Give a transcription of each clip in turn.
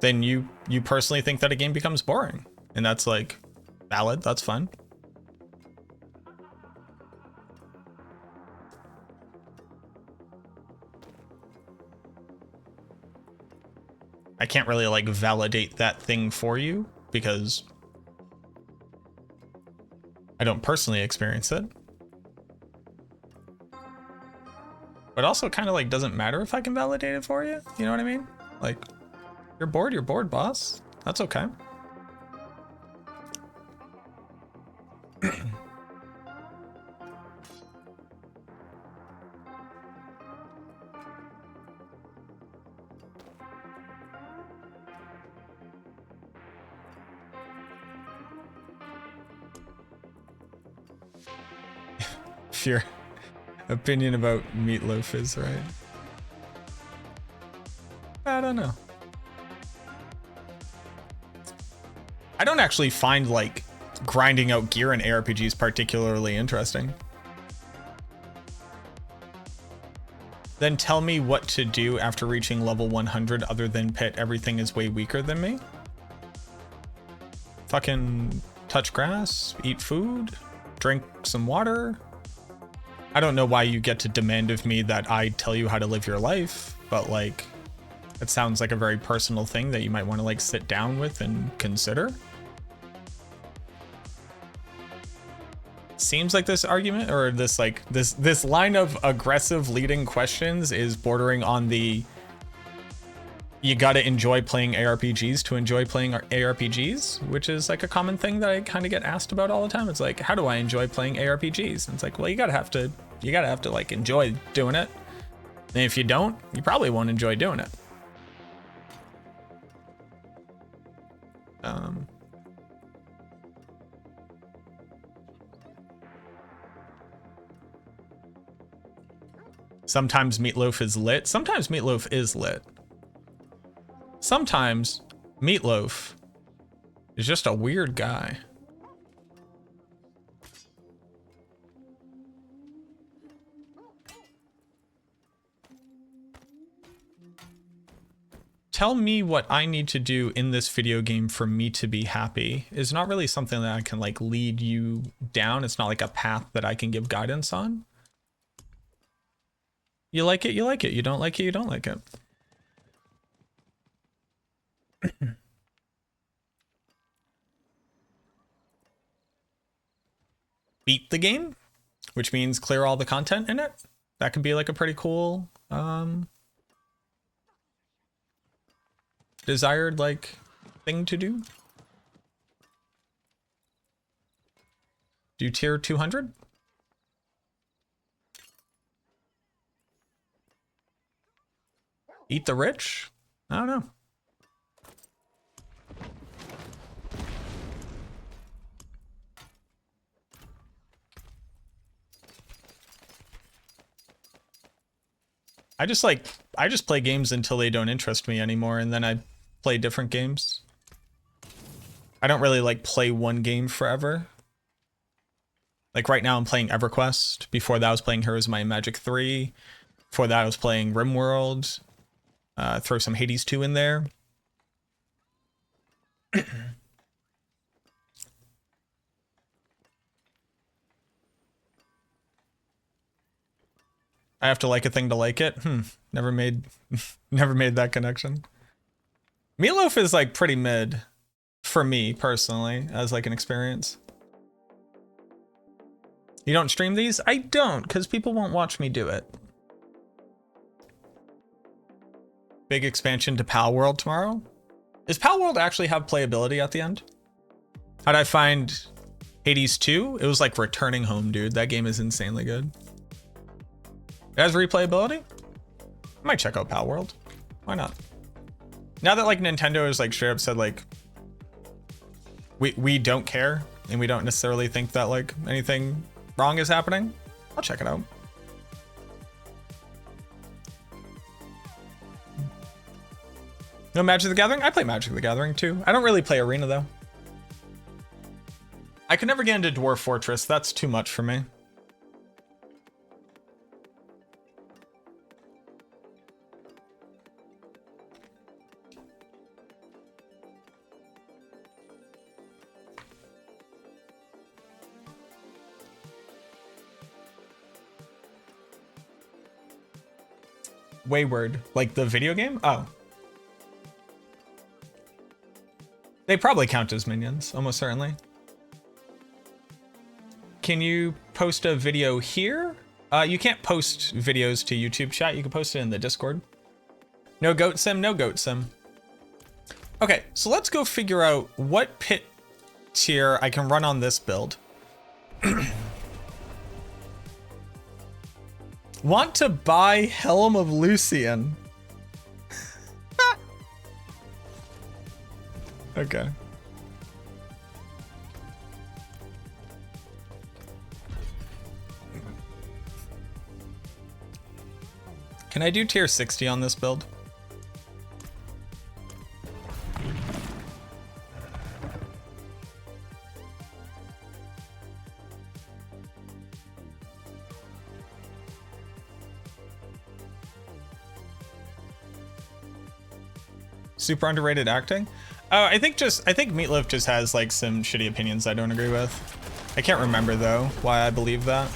then you personally think that a game becomes boring, and that's like valid. That's fine. I can't really like validate that thing for you because I don't personally experience it. But also kind of like doesn't matter if I can validate it for you. You know what I mean? Like, you're bored, boss. That's okay. If your opinion about Meatloaf is right. I don't know. I don't actually find like grinding out gear in ARPGs particularly interesting. Then tell me what to do after reaching level 100 other than pit everything is way weaker than me. Fucking touch grass, eat food, drink some water. I don't know why you get to demand of me that I tell you how to live your life, but like, it sounds like a very personal thing that you might want to like sit down with and consider. Seems like this argument or this like this line of aggressive leading questions is bordering on the you gotta enjoy playing ARPGs to enjoy playing ARPGs, which is like a common thing that I kind of get asked about all the time. It's like, how do I enjoy playing ARPGs? And it's like, well, you gotta have to like enjoy doing it. And if you don't, you probably won't enjoy doing it. Sometimes Meatloaf is lit. Sometimes Meatloaf is lit. Sometimes Meatloaf is just a weird guy. Tell me what I need to do in this video game for me to be happy is not really something that I can like lead you down. It's not like a path that I can give guidance on. You like it, you like it. You don't like it, you don't like it. Beat the game, which means clear all the content in it. That could be like a pretty cool desired like thing to do. Do tier 200? Eat the rich? I don't know. I just play games until they don't interest me anymore, and then I play different games. I don't really like play one game forever. Like right now I'm playing EverQuest. Before that I was playing Heroes of Might and Magic 3. Before that I was playing RimWorld. Throw some Hades 2 in there. I have to like a thing to like it. Never made that connection. Meatloaf is like pretty mid for me personally as like an experience. You don't stream these? I don't, because people won't watch me do it. Big expansion to Palworld tomorrow. Does Palworld actually have playability at the end? How'd I find Hades 2? It was like returning home, dude. That game is insanely good. It has replayability? I might check out Palworld. Why not? Now that like Nintendo is like straight up said like we don't care and we don't necessarily think that like anything wrong is happening, I'll check it out. No Magic the Gathering? I play Magic the Gathering too. I don't really play Arena though. I could never get into Dwarf Fortress. That's too much for me. Wayward, like the video game? Oh. They probably count as minions, almost certainly. Can you post a video here? You can't post videos to YouTube chat. You can post it in the Discord. No goat sim, no goat sim. Okay, so let's go figure out what pit tier I can run on this build. Want to buy Helm of Lucian. Okay. Can I do tier 60 on this build? Super underrated acting? Oh, I think Meatloaf just has like some shitty opinions I don't agree with. I can't remember though why I believe that.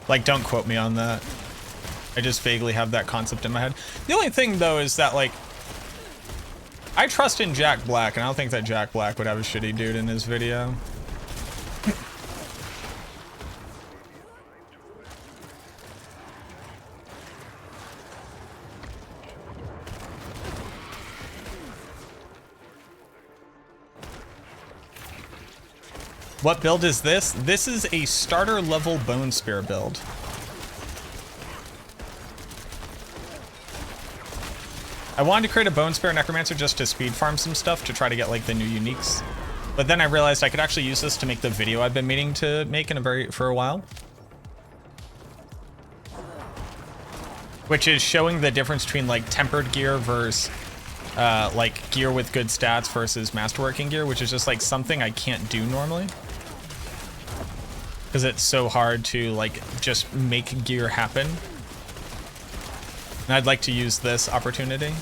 Like, don't quote me on that. I just vaguely have that concept in my head. The only thing though is that like, I trust in Jack Black and I don't think that Jack Black would have a shitty dude in his video. What build is this? This is a starter level Bone Spear build. I wanted to create a Bone Spear Necromancer just to speed farm some stuff to try to get like the new uniques. But then I realized I could actually use this to make the video I've been meaning to make for a while. Which is showing the difference between like tempered gear versus like gear with good stats versus masterworking gear, which is just like something I can't do normally. Because it's so hard to like just make gear happen. And I'd like to use this opportunity.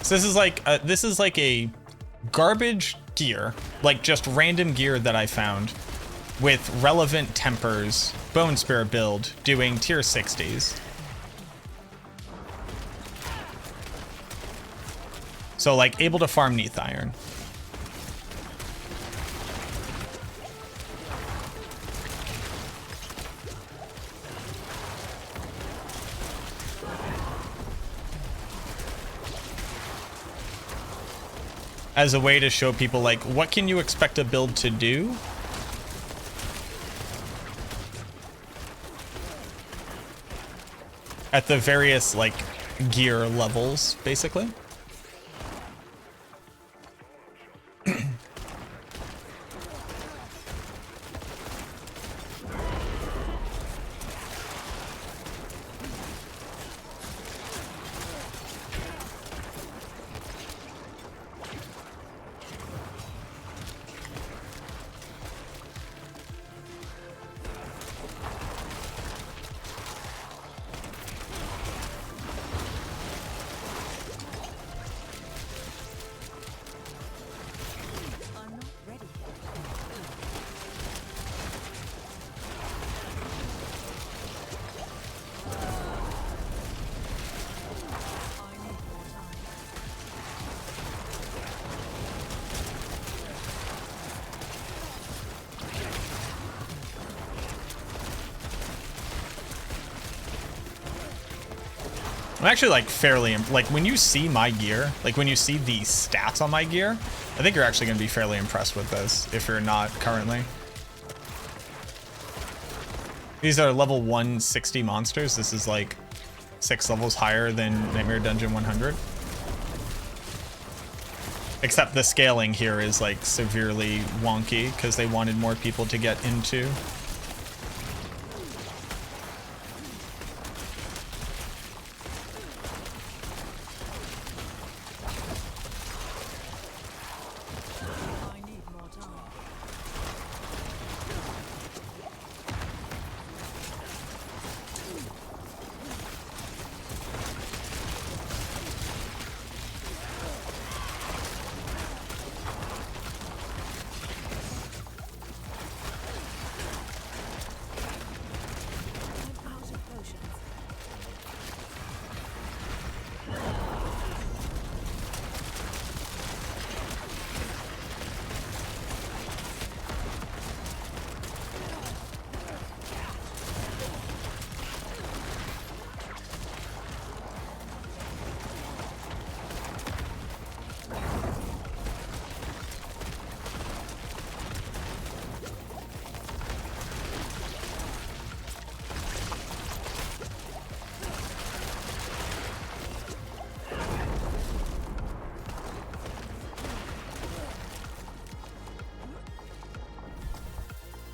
So this is like a garbage gear, like just random gear that I found with relevant tempers, Bone Spear build, doing tier 60s. So like able to farm Neath Iron. As a way to show people like, what can you expect a build to do? At the various like gear levels, basically. I'm actually like fairly, like when you see my gear, like when you see the stats on my gear, I think you're actually going to be fairly impressed with this if you're not currently. These are level 160 monsters. This is like 6 levels higher than Nightmare Dungeon 100. Except the scaling here is like severely wonky because they wanted more people to get into.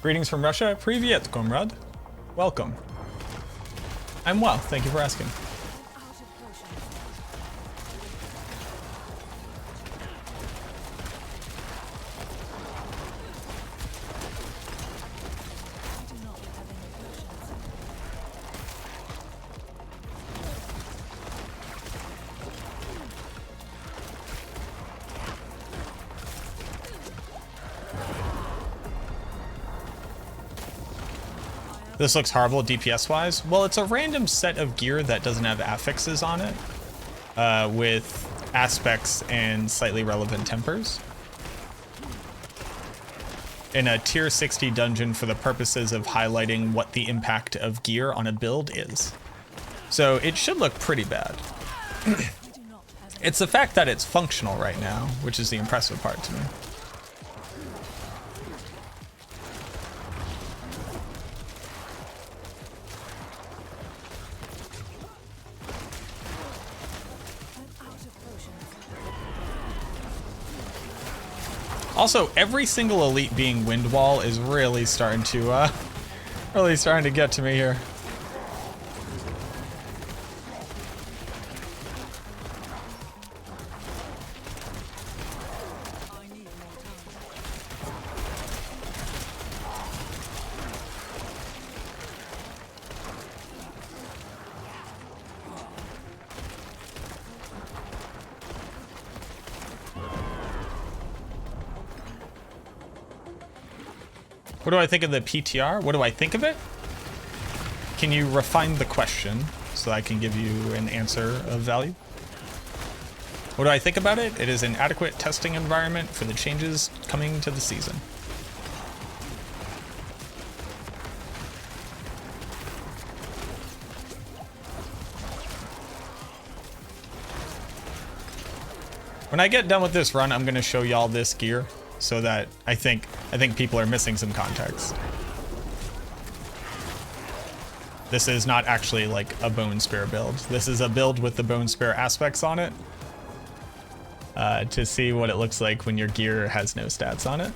Greetings from Russia. Privyet, comrade. Welcome. I'm well, thank you for asking. This looks horrible DPS-wise. Well, it's a random set of gear that doesn't have affixes on it, with aspects and slightly relevant tempers. In a tier 60 dungeon for the purposes of highlighting what the impact of gear on a build is. So it should look pretty bad. It's the fact that it's functional right now, which is the impressive part to me. Also, every single elite being wind wall is really starting to get to me here. What do I think of the PTR? What do I think of it? Can you refine the question so I can give you an answer of value? What do I think about it? It is an adequate testing environment for the changes coming to the season. When I get done with this run, I'm going to show y'all this gear so that I think people are missing some context. This is not actually like a Bone Spear build. This is a build with the Bone Spear aspects on it, to see what it looks like when your gear has no stats on it.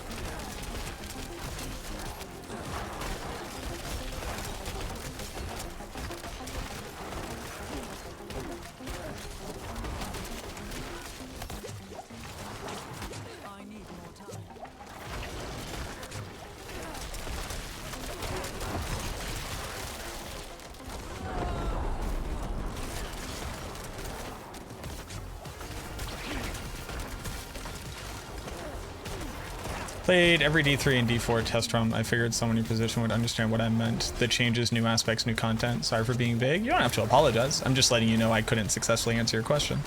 Played every D3 and D4 test run. I figured someone in your position would understand what I meant. The changes, new aspects, new content. Sorry for being vague. You don't have to apologize. I'm just letting you know I couldn't successfully answer your question.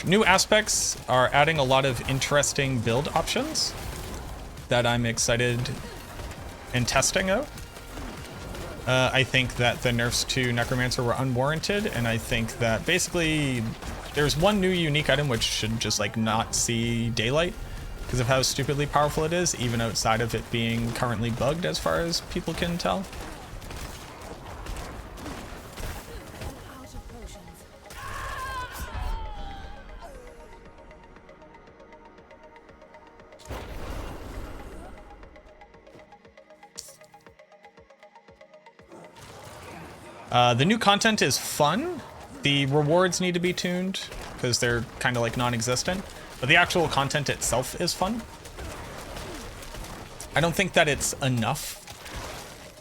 New aspects are adding a lot of interesting build options that I'm excited in testing out. I think that the nerfs to Necromancer were unwarranted, and I think that basically there's one new unique item which should just like not see daylight because of how stupidly powerful it is, even outside of it being currently bugged as far as people can tell. The new content is fun. The rewards need to be tuned because they're kind of like non-existent, but the actual content itself is fun. I don't think that it's enough.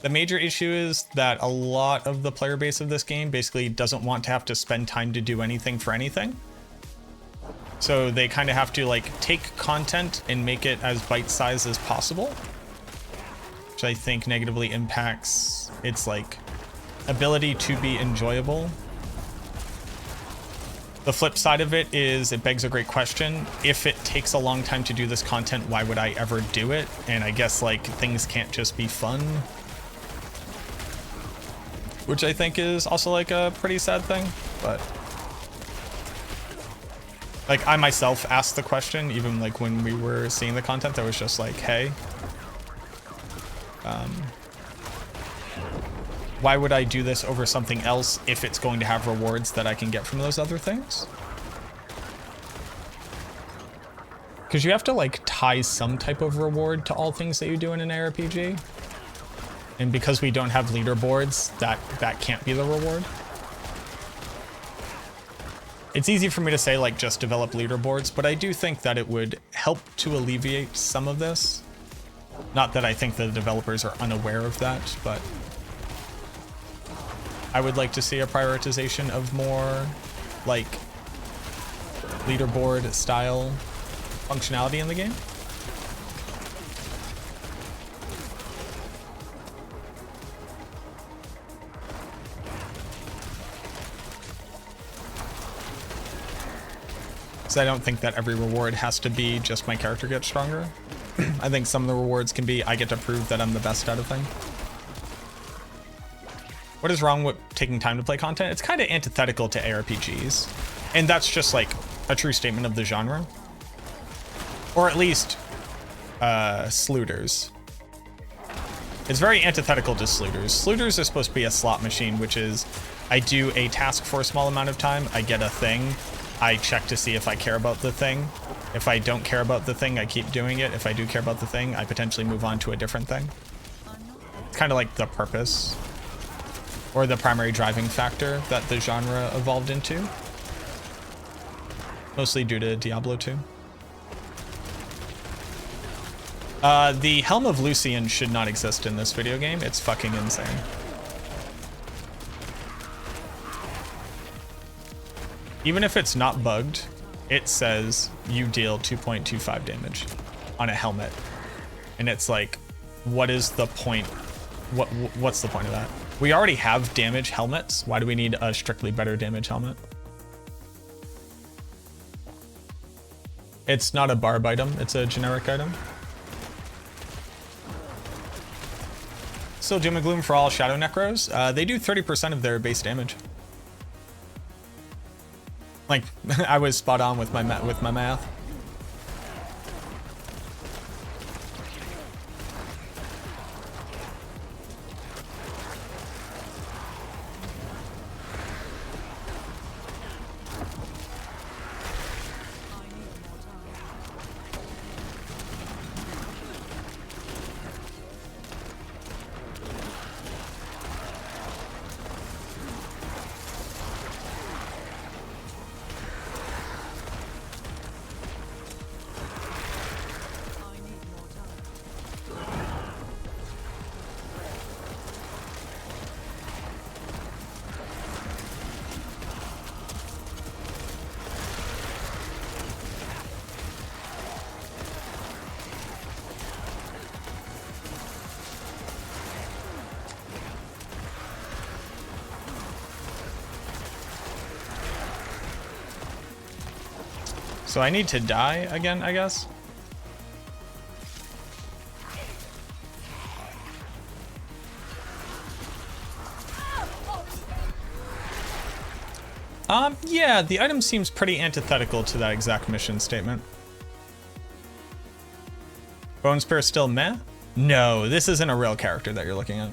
The major issue is that a lot of the player base of this game basically doesn't want to have to spend time to do anything for anything. So they kind of have to like take content and make it as bite-sized as possible, which I think negatively impacts its like ability to be enjoyable. The flip side of it is it begs a great question. If it takes a long time to do this content, why would I ever do it? And I guess like things can't just be fun, which I think is also like a pretty sad thing. But like I myself asked the question, even like when we were seeing the content, that was just like, hey, why would I do this over something else if it's going to have rewards that I can get from those other things? Because you have to like tie some type of reward to all things that you do in an ARPG. And because we don't have leaderboards, that can't be the reward. It's easy for me to say like just develop leaderboards, but I do think that it would help to alleviate some of this. Not that I think the developers are unaware of that, but I would like to see a prioritization of more like leaderboard style functionality in the game. So I don't think that every reward has to be just my character gets stronger. I think some of the rewards can be I get to prove that I'm the best at a thing. What is wrong with taking time to play content? It's kind of antithetical to ARPGs. And that's just like a true statement of the genre. Or at least Slooters. It's very antithetical to Slooters. Slooters are supposed to be a slot machine, which is I do a task for a small amount of time, I get a thing, I check to see if I care about the thing. If I don't care about the thing, I keep doing it. If I do care about the thing, I potentially move on to a different thing. It's kind of like the purpose or the primary driving factor that the genre evolved into. Mostly due to Diablo 2. The Helm of Lucian should not exist in this video game. It's fucking insane. Even if it's not bugged, it says you deal 2.25 damage on a helmet. And it's like, what is the point? What's the point of that? We already have damage helmets. Why do we need a strictly better damage helmet? It's not a barb item, it's a generic item. Still Doom and Gloom for all Shadow Necros. They do 30% of their base damage. Like, I was spot on with my math. So I need to die again, I guess. Yeah, the item seems pretty antithetical to that exact mission statement. Bone Spear still meh? No, this isn't a real character that you're looking at.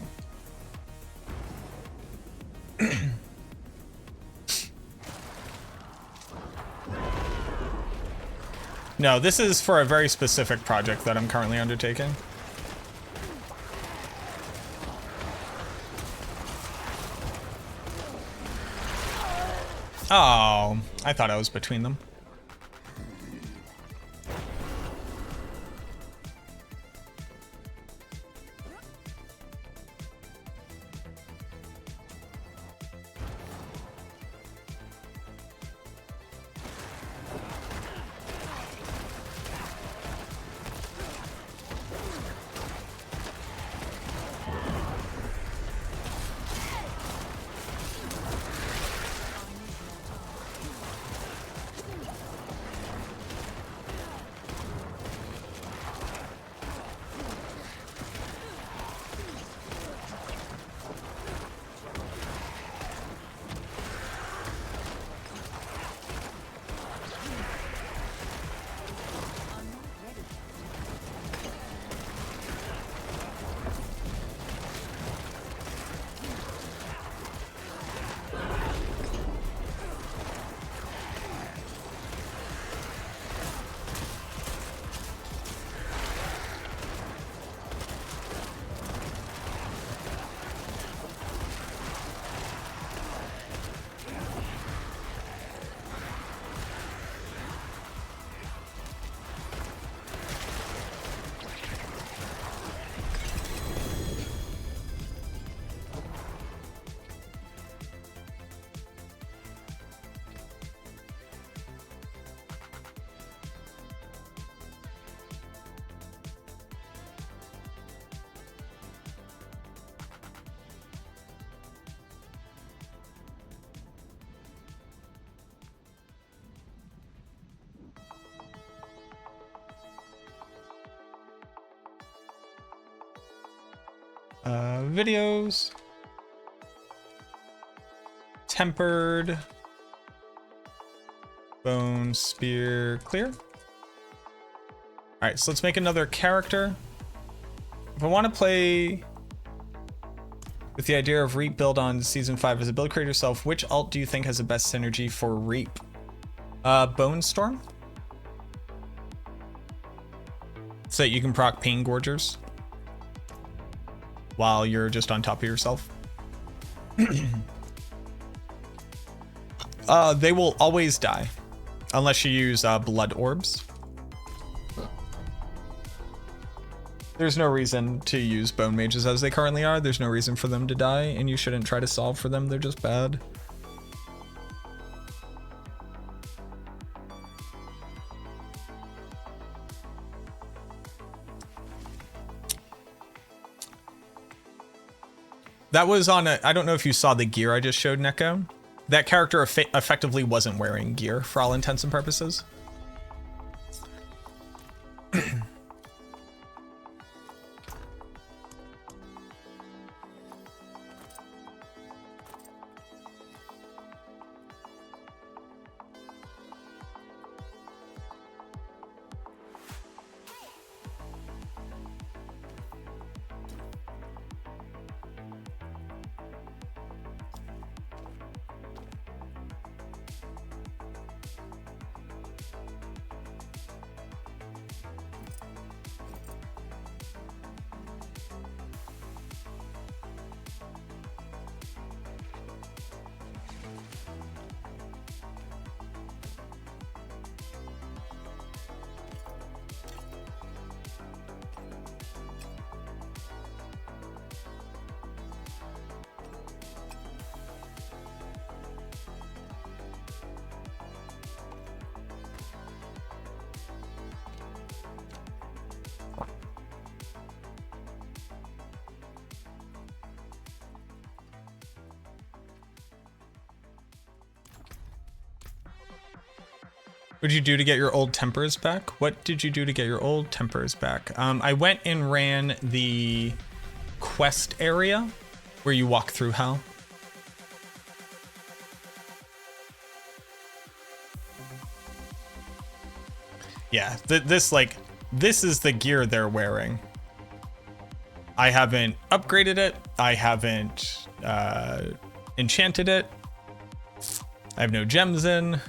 No, this is for a very specific project that I'm currently undertaking. Oh, I thought I was between them. Videos. Tempered. Bone, spear, clear. All right, so let's make another character. If I want to play with the idea of Reap build on season 5 as a build creator yourself, which alt do you think has the best synergy for Reap? Bone Storm. So that you can proc Pain Gorgers while you're just on top of yourself. They will always die unless you use blood orbs. There's no reason to use bone mages as they currently are. There's no reason for them to die, and you shouldn't try to solve for them. They're just bad. That was on a, I don't know if you saw the gear I just showed, Neko. That character effectively wasn't wearing gear for all intents and purposes. What did you do to get your old tempers back? What did you do to get your old tempers back? I went and ran the quest area where you walk through hell. Yeah, this is the gear they're wearing. I haven't upgraded it. I haven't enchanted it. I have no gems in.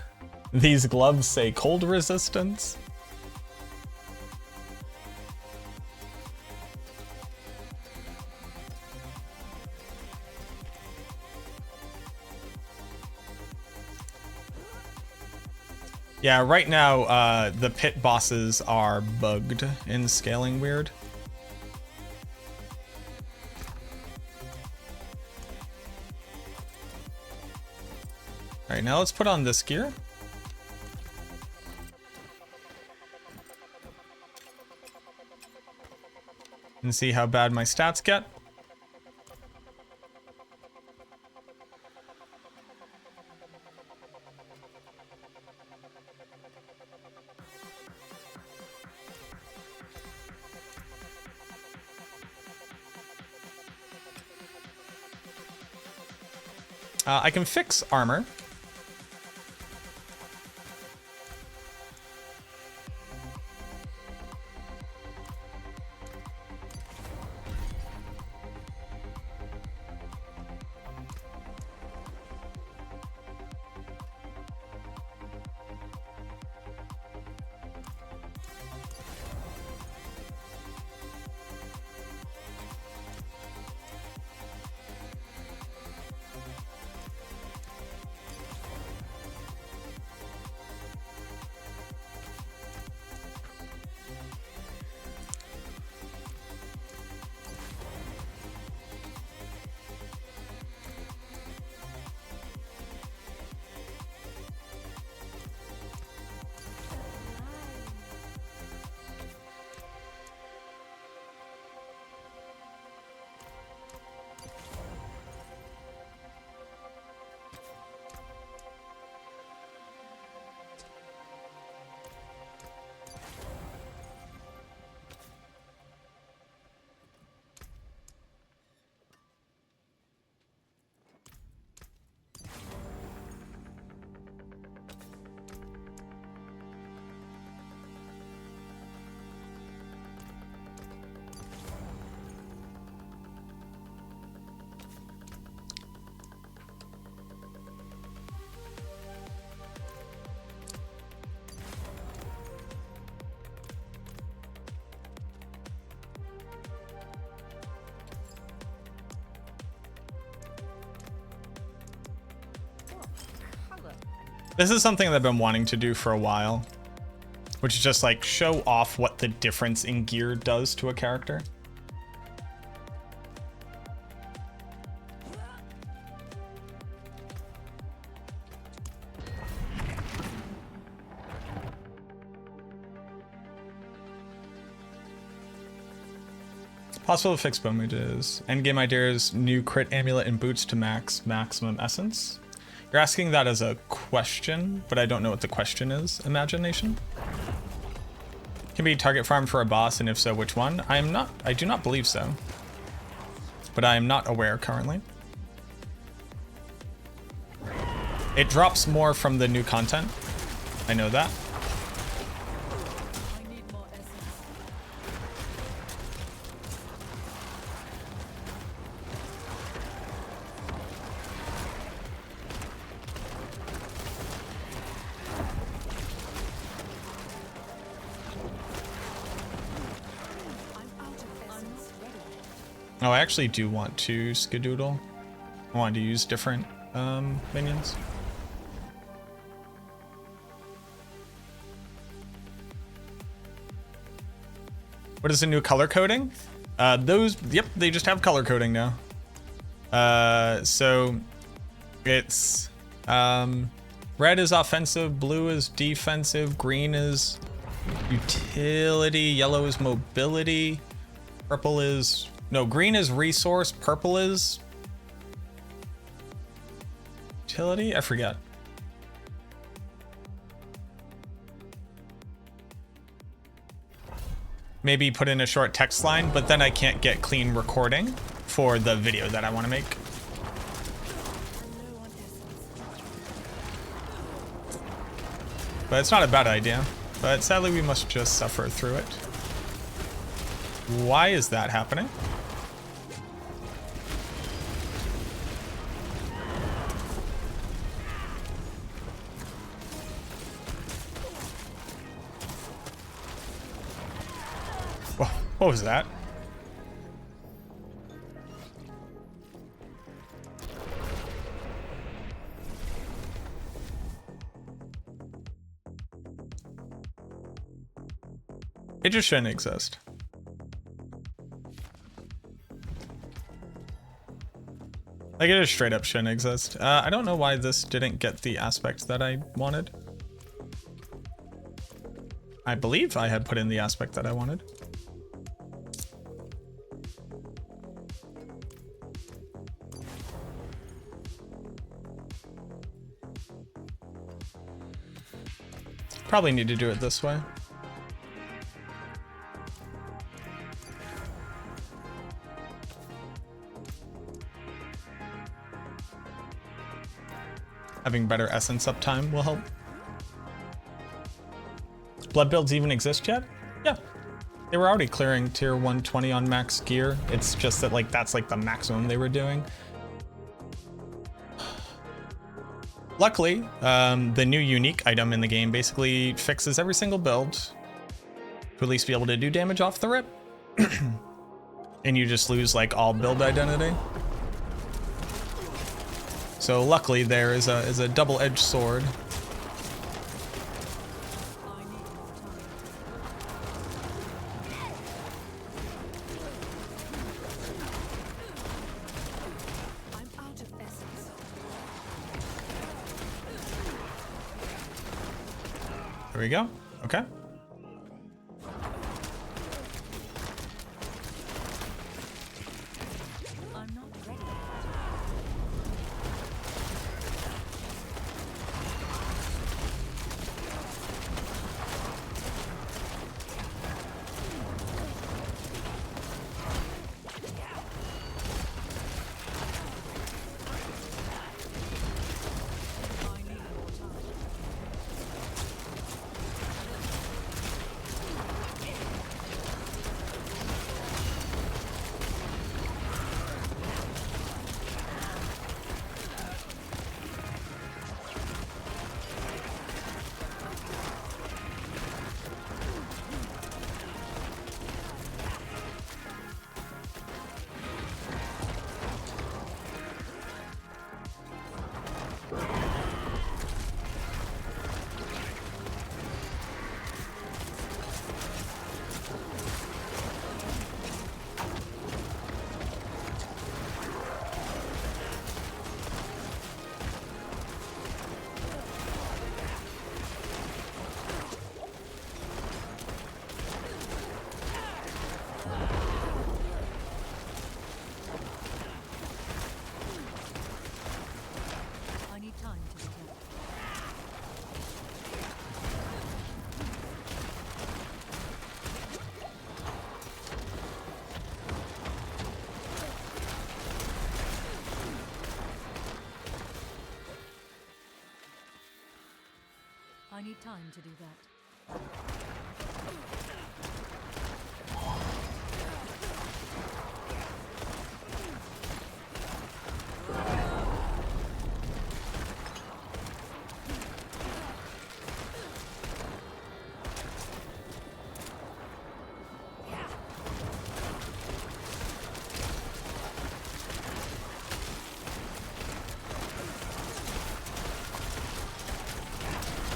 These gloves say cold resistance. Yeah, right now, the pit bosses are bugged and scaling weird. All right, now let's put on this gear. And see how bad my stats get. I can fix armor. This is something that I've been wanting to do for a while, which is just like show off what the difference in gear does to a character. Possible to fix bomages. Endgame ideas, new crit amulet and boots to maximum essence. You're asking that as a question, but I don't know what the question is. Imagination? Can be target farm for a boss, and if so, which one? I do not believe so. But I am not aware currently. It drops more from the new content. I know that. Oh, I actually do want to skedoodle. I want to use different minions. What is the new color coding? Yep, they just have color coding now. So it's red is offensive, blue is defensive, green is utility, yellow is mobility, purple is... No, green is resource, purple is utility? I forget. Maybe put in a short text line, but then I can't get clean recording for the video that I want to make. But it's not a bad idea. But sadly, we must just suffer through it. Why is that happening? What was that? It just shouldn't exist. Like, it just straight up shouldn't exist. I don't know why this didn't get the aspect that I wanted. I believe I had put in the aspect that I wanted. Probably need to do it this way. Having better essence uptime will help. Blood builds even exist yet? Yeah. They were already clearing tier 120 on max gear. It's just that, like, that's like the maximum they were doing. Luckily, the new unique item in the game basically fixes every single build to at least be able to do damage off the rip. And you just lose like all build identity. So luckily there is a double-edged sword. There we go. Okay. time to do that.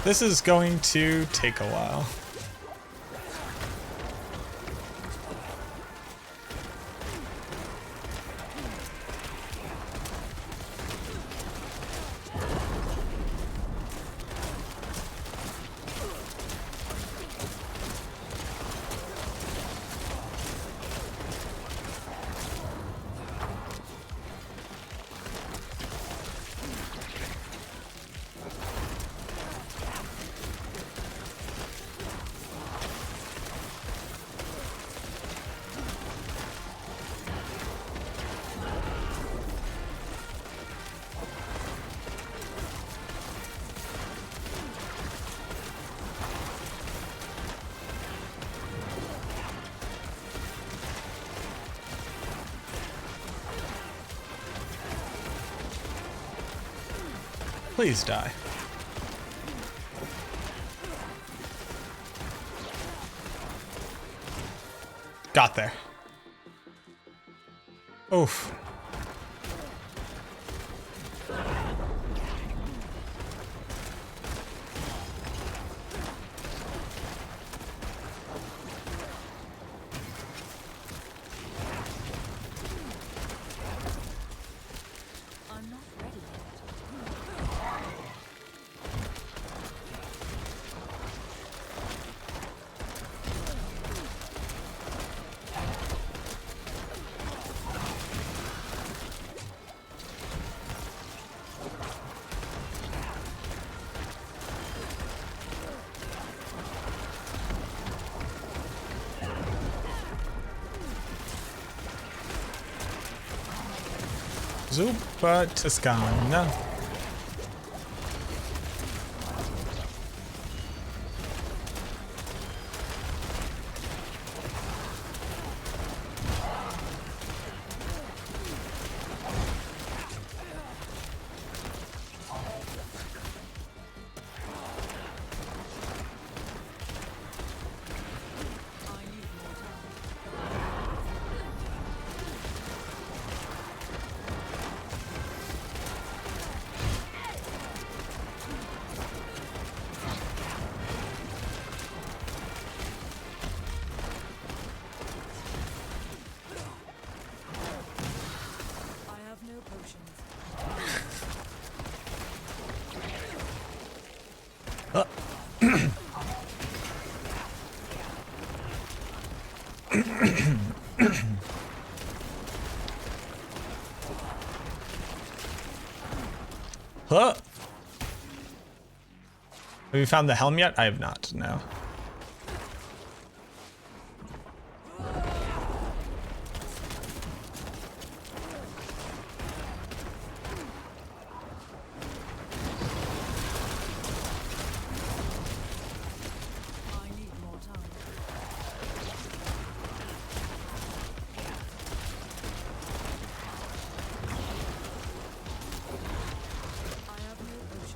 This is going to take a while. Please die. Got there. Oof. I'm not ready yet. Super Toscana. I have no potions. Huh? Have you found the helm yet? I have not, no. I need more time. I have no potions.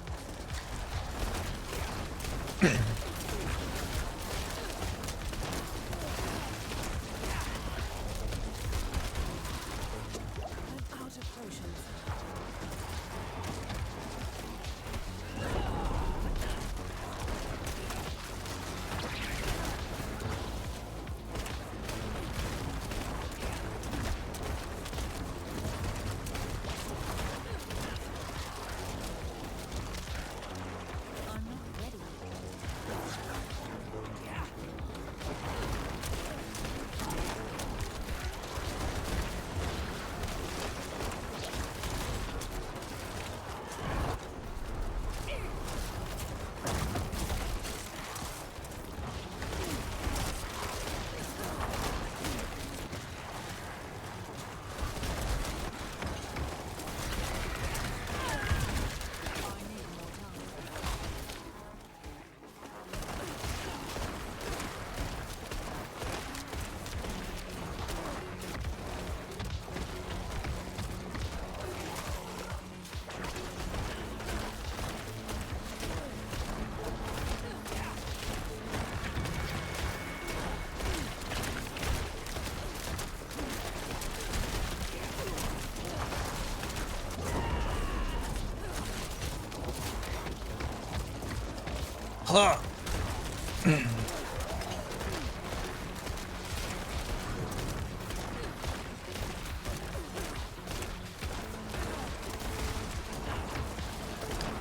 Huh.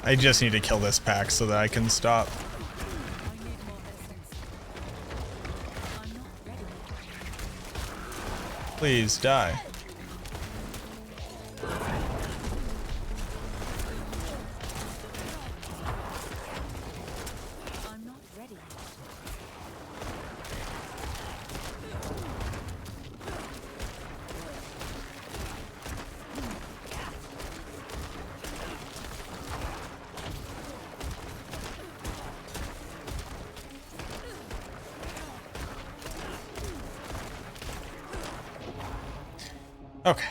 I just need to kill this pack so that I can stop. I need more essence. I'm not ready yet. Please die. I'm not ready yet. Okay.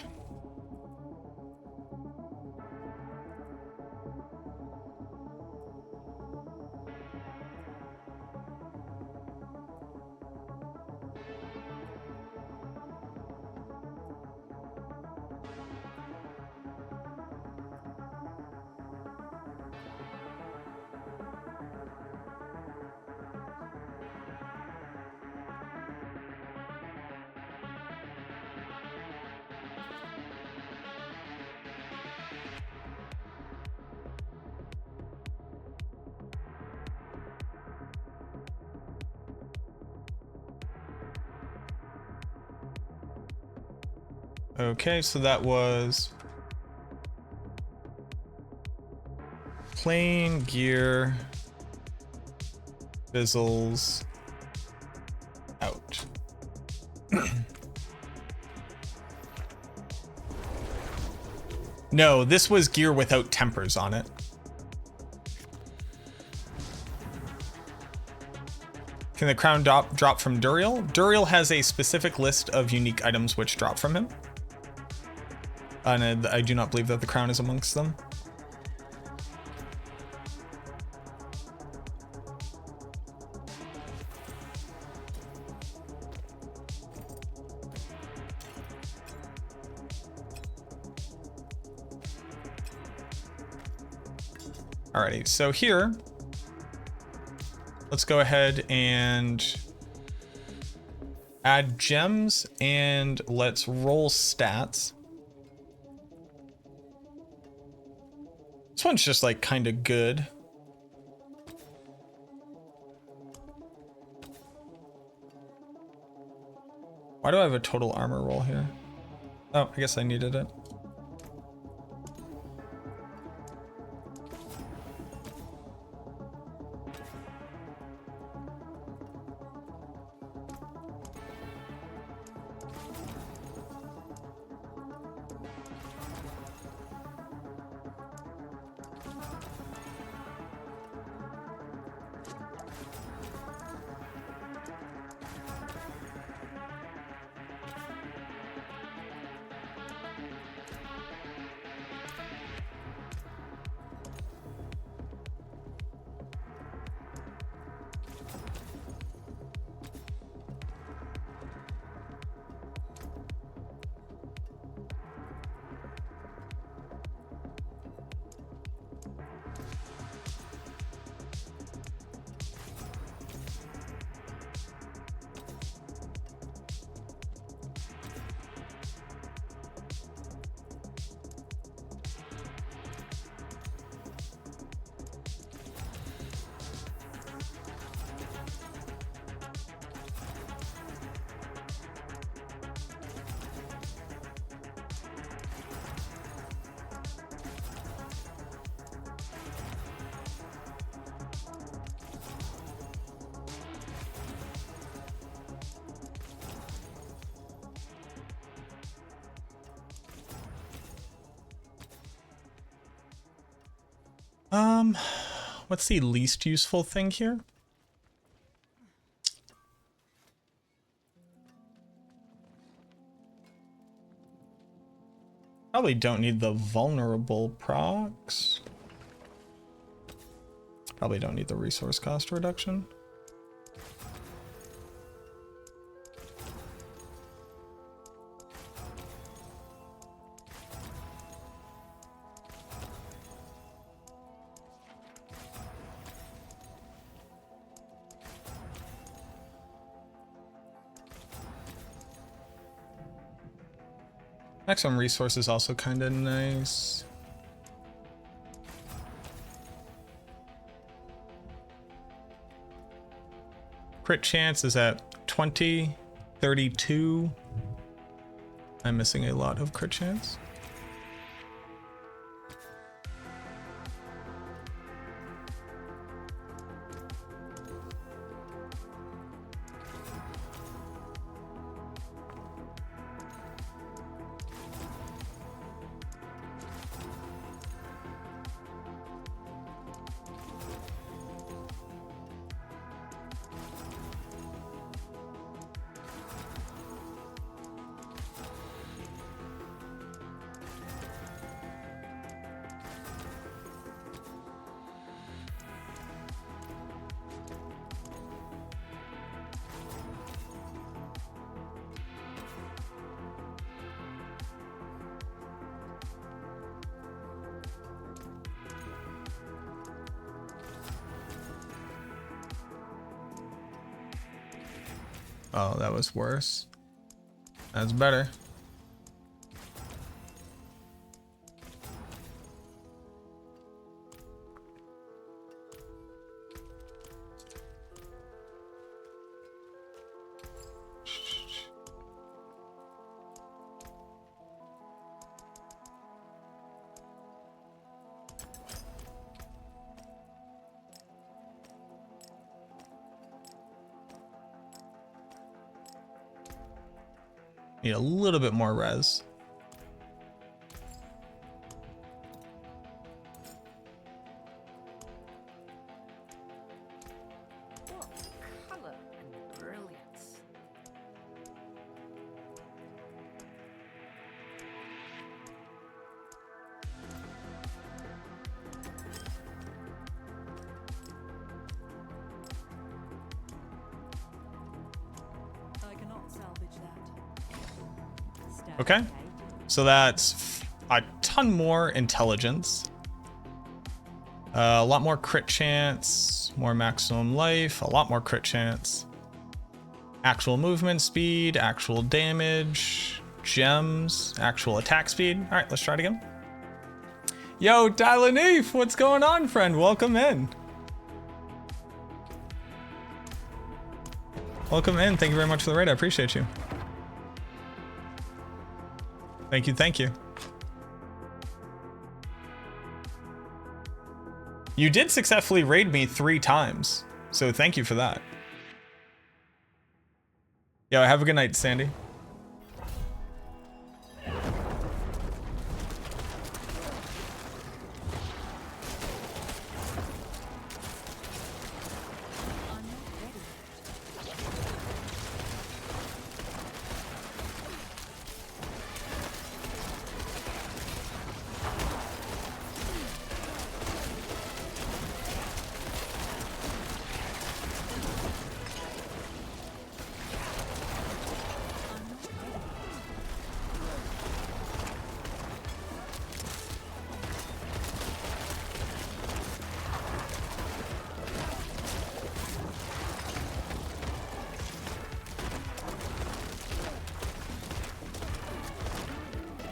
Okay, so that was plain gear, fizzles out. No, this was gear without tempers on it. Can the crown drop from Duriel? Duriel has a specific list of unique items which drop from him. And I do not believe that the crown is amongst them. Alrighty, so here, let's go ahead and add gems and let's roll stats. This one's just like kind of good. Why do I have a total armor roll here? Oh, I guess I needed it. What's the least useful thing here? Probably don't need the vulnerable procs. Probably don't need the resource cost reduction. Maximum resource is also kind of nice. Crit chance is at 20, 32. I'm missing a lot of crit chance. Oh, that was worse. That's better. Need a little bit more res. What color and brilliance. I cannot salvage that. Okay, so that's a ton more intelligence, a lot more crit chance, more maximum life, a lot more crit chance, actual movement speed, actual damage, gems, actual attack speed. All right, let's try it again. Yo, Dylanif, what's going on, friend? Welcome in. Welcome in. Thank you very much for the raid. I appreciate you. Thank you, thank you. You did successfully raid me 3 times, so thank you for that. Yo, have a good night, Sandy.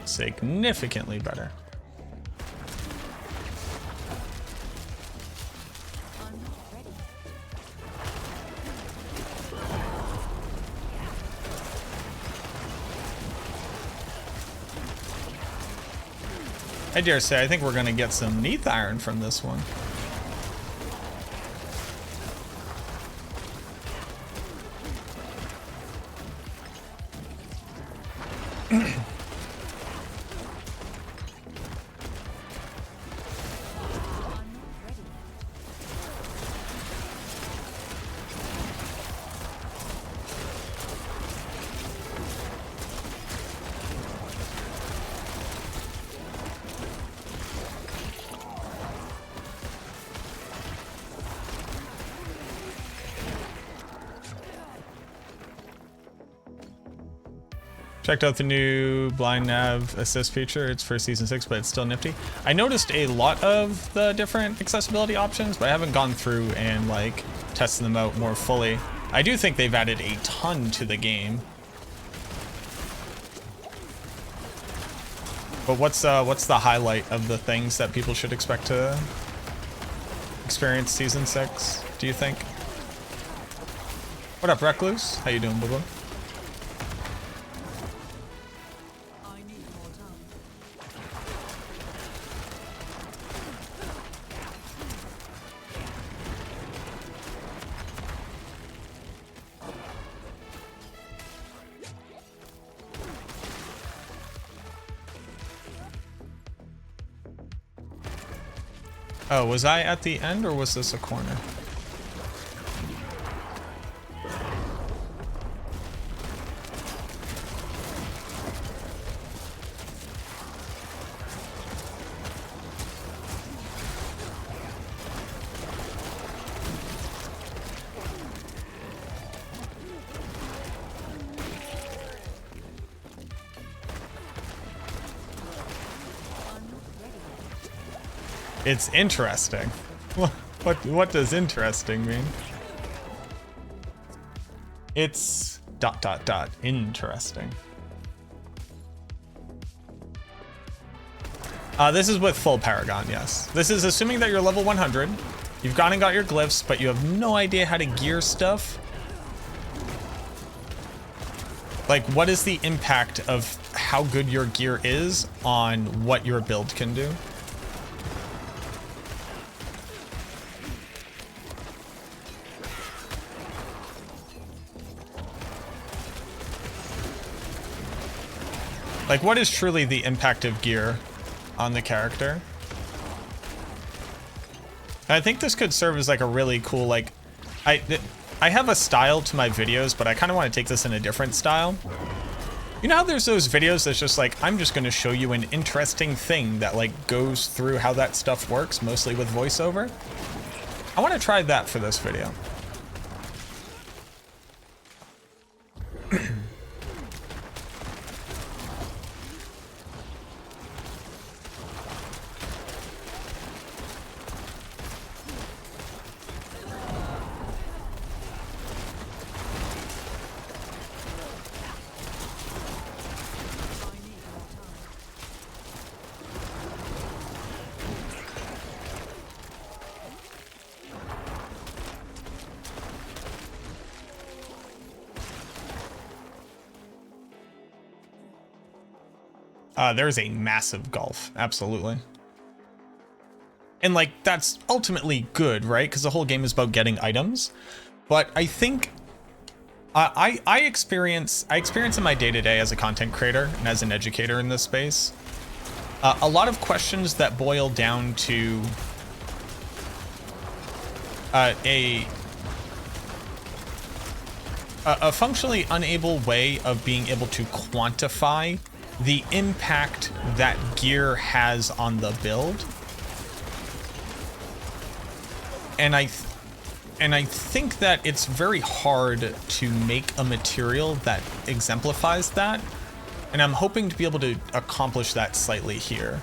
Significantly better. I dare say, I think we're gonna get some Neath Iron from this one. Checked out the new blind nav assist feature. It's for season 6, but it's still nifty. I noticed a lot of the different accessibility options, but I haven't gone through and like tested them out more fully. I do think they've added a ton to the game. But what's the highlight of the things that people should expect to experience season 6, do you think? What up, Recluse? How you doing, boo-boo? I need more time. Oh, was I at the end or was this a corner? It's interesting. What does interesting mean? It's ... interesting. This is with full Paragon, yes. This is assuming that you're level 100. You've gone and got your glyphs, but you have no idea how to gear stuff. Like, what is the impact of how good your gear is on what your build can do? Like, what is truly the impact of gear on the character? I think this could serve as like a really cool, like, I have a style to my videos, but I kind of want to take this in a different style. You know how there's those videos that's just like, I'm just going to show you an interesting thing that like goes through how that stuff works, mostly with voiceover? I want to try that for this video. There's a massive gulf, absolutely. And like, that's ultimately good, right? Because the whole game is about getting items. But I think I experience in my day-to-day as a content creator and as an educator in this space, a lot of questions that boil down to a functionally unable way of being able to quantify the impact that gear has on the build. And I think that it's very hard to make a material that exemplifies that. And I'm hoping to be able to accomplish that slightly here.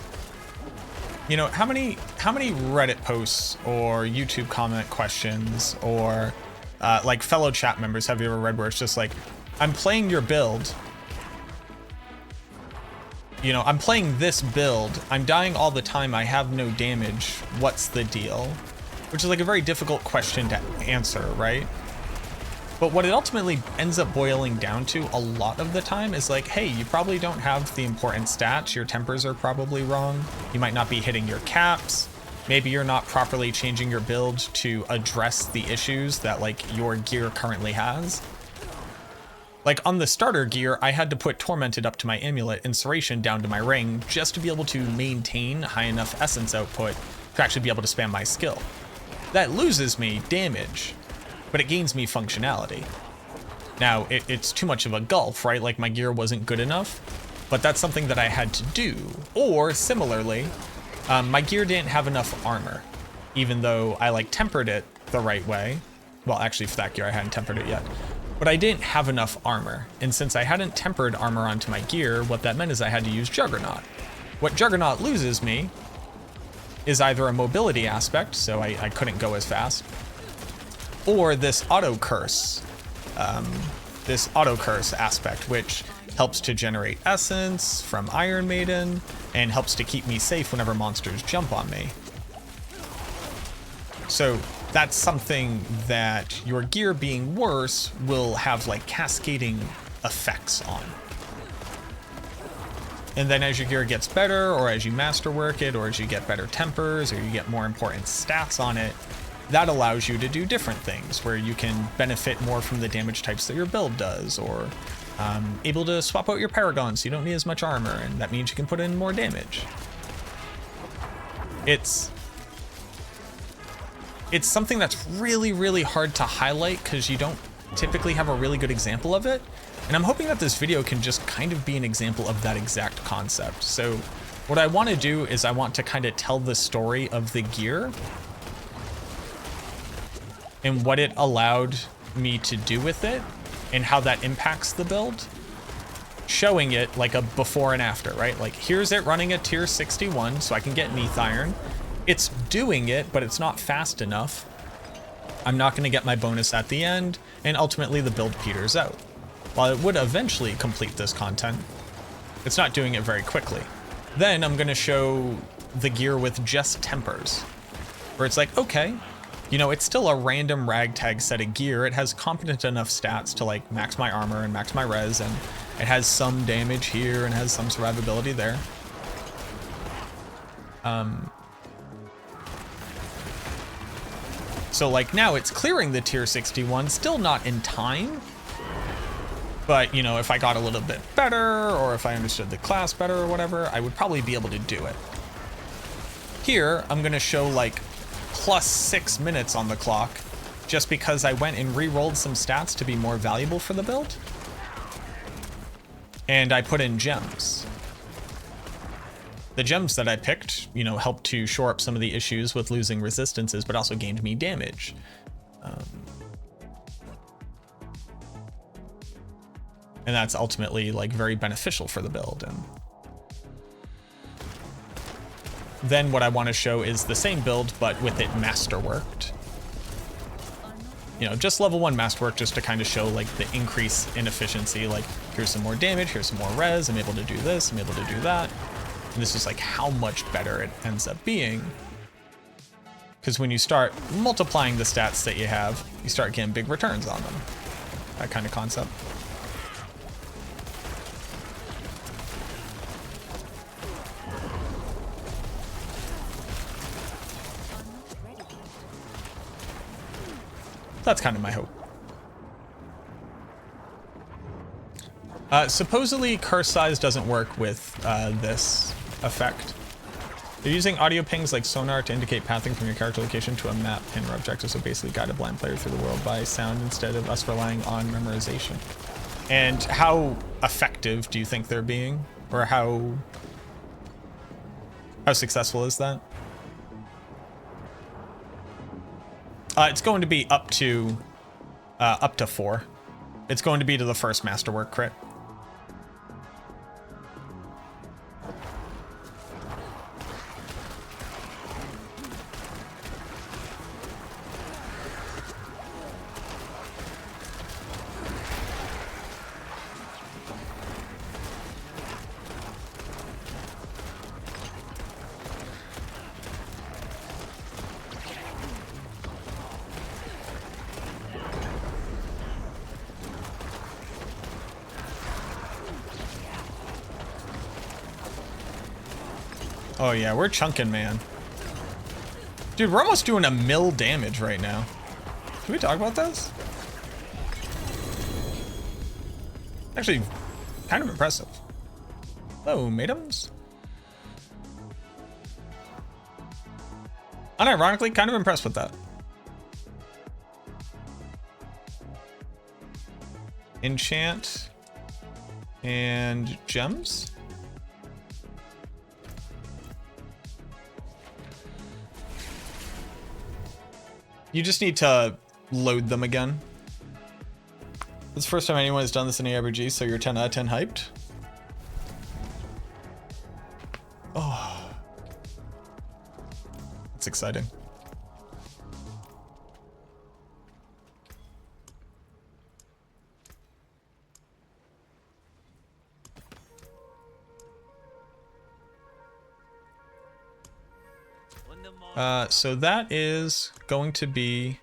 You know, how many Reddit posts or YouTube comment questions or like fellow chat members have you ever read where it's just like, I'm playing your build, you know, I'm playing this build, I'm dying all the time, I have no damage, what's the deal? Which is like a very difficult question to answer, right? But what it ultimately ends up boiling down to a lot of the time is like, hey, you probably don't have the important stats, your tempers are probably wrong, you might not be hitting your caps, maybe you're not properly changing your build to address the issues that like your gear currently has. Like on the starter gear, I had to put Tormented up to my amulet and Serration down to my ring just to be able to maintain high enough essence output to actually be able to spam my skill. That loses me damage, but it gains me functionality. Now, it's too much of a gulf, right? Like my gear wasn't good enough, but that's something that I had to do. Or similarly, my gear didn't have enough armor, even though I like tempered it the right way. Well, actually for that gear, I hadn't tempered it yet. But I didn't have enough armor, and since I hadn't tempered armor onto my gear, what that meant is I had to use Juggernaut. What Juggernaut loses me is either a mobility aspect, so I couldn't go as fast, or this auto curse this auto curse aspect, which helps to generate essence from Iron Maiden and helps to keep me safe whenever monsters jump on me. So that's something that your gear being worse will have like cascading effects on. And then as your gear gets better, or as you masterwork it, or as you get better tempers, or you get more important stats on it, that allows you to do different things, where you can benefit more from the damage types that your build does, or able to swap out your Paragon so you don't need as much armor, and that means you can put in more damage. It's something that's really, really hard to highlight because you don't typically have a really good example of it. And I'm hoping that this video can just kind of be an example of that exact concept. So what I want to do is I want to kind of tell the story of the gear and what it allowed me to do with it and how that impacts the build. Showing it like a before and after, right? Like here's it running at tier 61 so I can get Neath Iron. It's doing it, but it's not fast enough. I'm not going to get my bonus at the end, and ultimately the build peters out. While it would eventually complete this content, it's not doing it very quickly. Then I'm going to show the gear with just tempers, where it's like, okay, you know, it's still a random ragtag set of gear. It has competent enough stats to like max my armor and max my res, and it has some damage here and has some survivability there. So like now it's clearing the tier 61, still not in time. But, you know, if I got a little bit better, or if I understood the class better or whatever, I would probably be able to do it. Here, I'm going to show like plus 6 minutes on the clock, just because I went and re-rolled some stats to be more valuable for the build. And I put in gems. The gems that I picked, you know, helped to shore up some of the issues with losing resistances, but also gained me damage. And that's ultimately like very beneficial for the build. And then what I want to show is the same build, but with it masterworked. You know, just level 1 masterwork, just to kind of show like the increase in efficiency. Like here's some more damage, here's some more res, I'm able to do this, I'm able to do that. And this is like how much better it ends up being. Because when you start multiplying the stats that you have, you start getting big returns on them. That kind of concept. That's kind of my hope. Supposedly, curse size doesn't work with this effect. They're using audio pings like sonar to indicate pathing from your character location to a map pin or objective, so basically guide a blind player through the world by sound instead of us relying on memorization. And how effective do you think they're being? Or how successful is that? It's going to be up to 4. It's going to be to the first masterwork crit. Oh yeah, we're chunking, man. Dude, we're almost doing 1 mil damage right now. Can we talk about this? Actually, kind of impressive. Hello, Madams. Unironically, kind of impressed with that. Enchant and gems. You just need to load them again. It's the first time anyone has done this in ARPG, so you're 10 out of 10 hyped. Oh. It's exciting. So that is going to be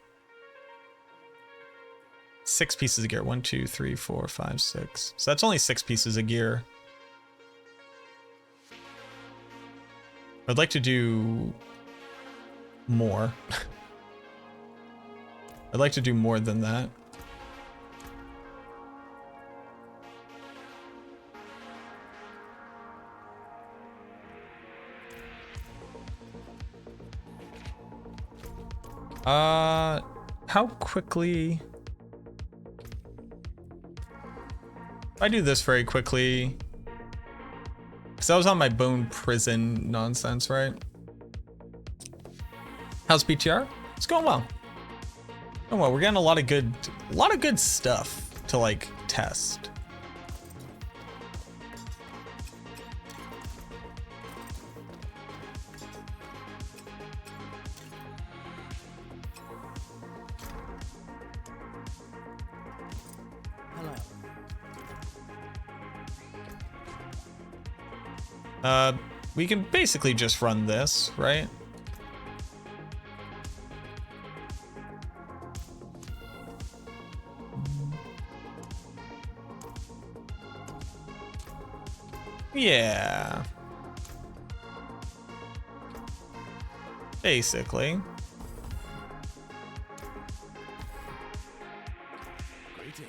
6 pieces of gear. 1, 2, 3, 4, 5, 6. So that's only 6 pieces of gear. I'd like to do more. I'd like to do more than that. How quickly? If I do this very quickly, because I was on my bone prison nonsense, right? How's PTR? It's going well. Oh well, we're getting a lot of good stuff to like test. We can basically just run this, right? Yeah. Basically. Greetings.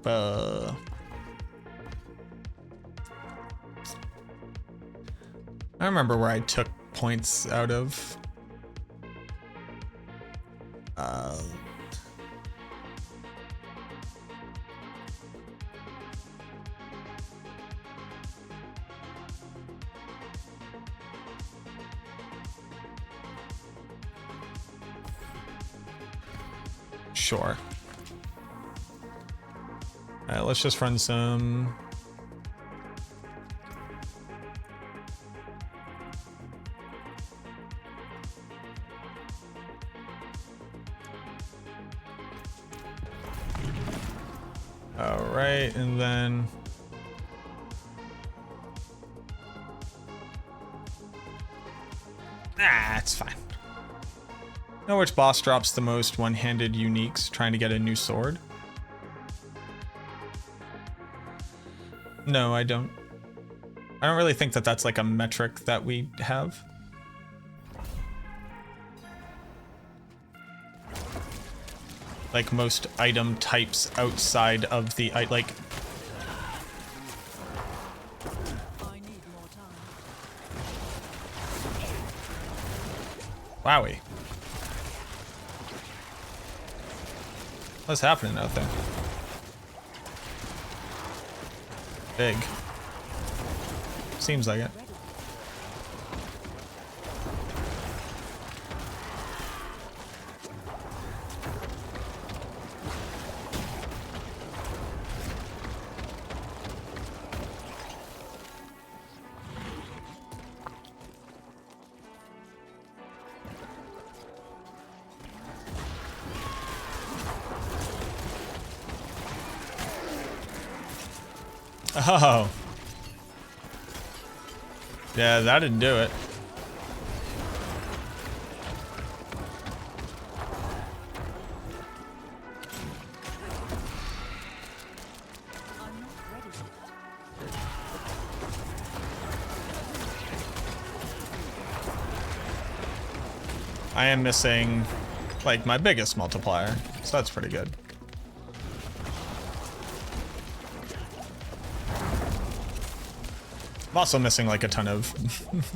Uh, I remember where I took points out of. Sure. All right, let's just run some. All right, and then it's fine. Know which boss drops the most one-handed uniques trying to get a new sword? No, I don't. I don't really think that that's like a metric that we have. Like most item types outside of the like. I need more time. Wowie. What's happening out there? Big. Seems like it. Oh. Yeah, that didn't do it. I'm not ready yet. I am missing like my biggest multiplier, so that's pretty good. I'm also missing like a ton of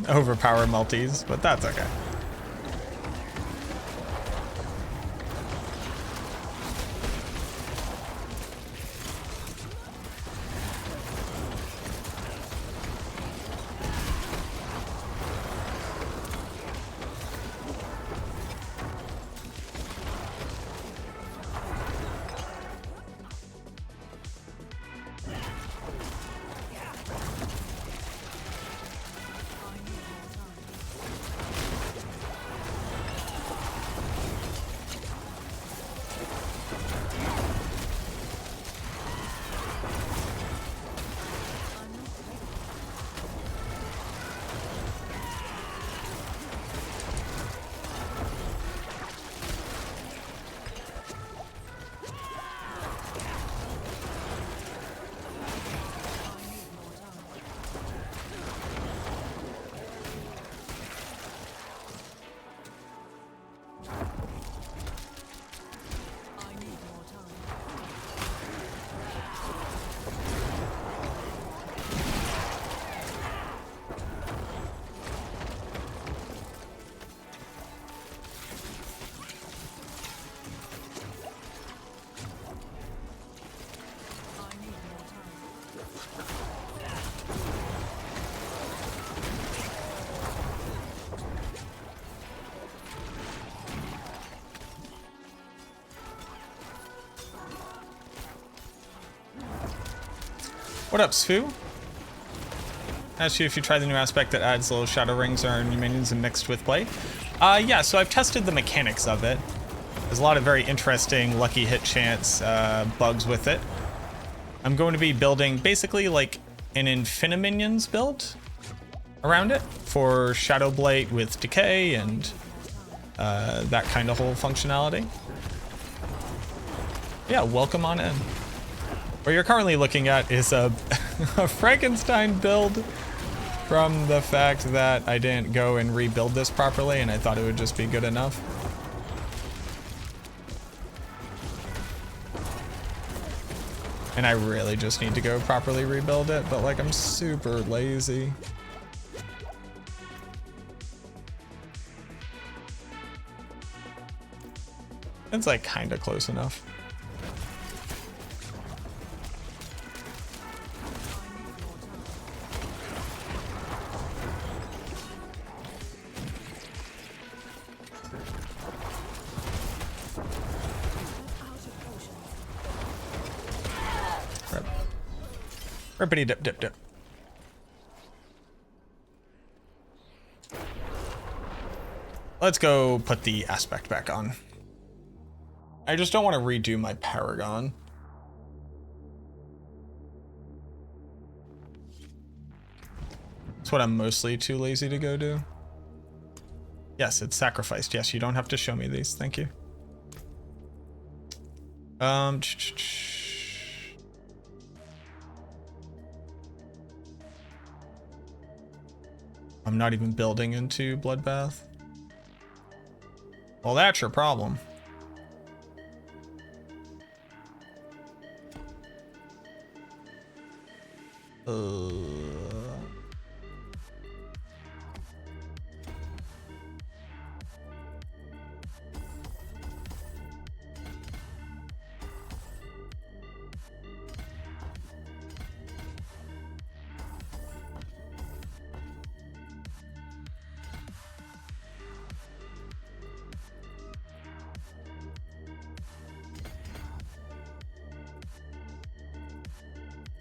overpower multis, but that's okay. What up, Sfu? Asked you if you tried the new aspect that adds little shadow rings on your minions and mixed with blade. Yeah, so I've tested the mechanics of it. There's a lot of very interesting lucky hit chance bugs with it. I'm going to be building basically like an Infiniminions build around it for Shadow Blight with decay and that kind of whole functionality. Yeah, welcome on in. What you're currently looking at is a, a Frankenstein build from the fact that I didn't go and rebuild this properly and I thought it would just be good enough. And I really just need to go properly rebuild it, but like I'm super lazy. It's like kind of close enough. Rippity dip dip dip. Let's go put the aspect back on. I just don't want to redo my Paragon. That's what I'm mostly too lazy to go do. Yes, it's sacrificed. Yes, you don't have to show me these. Thank you. I'm not even building into Bloodbath. Well, that's your problem.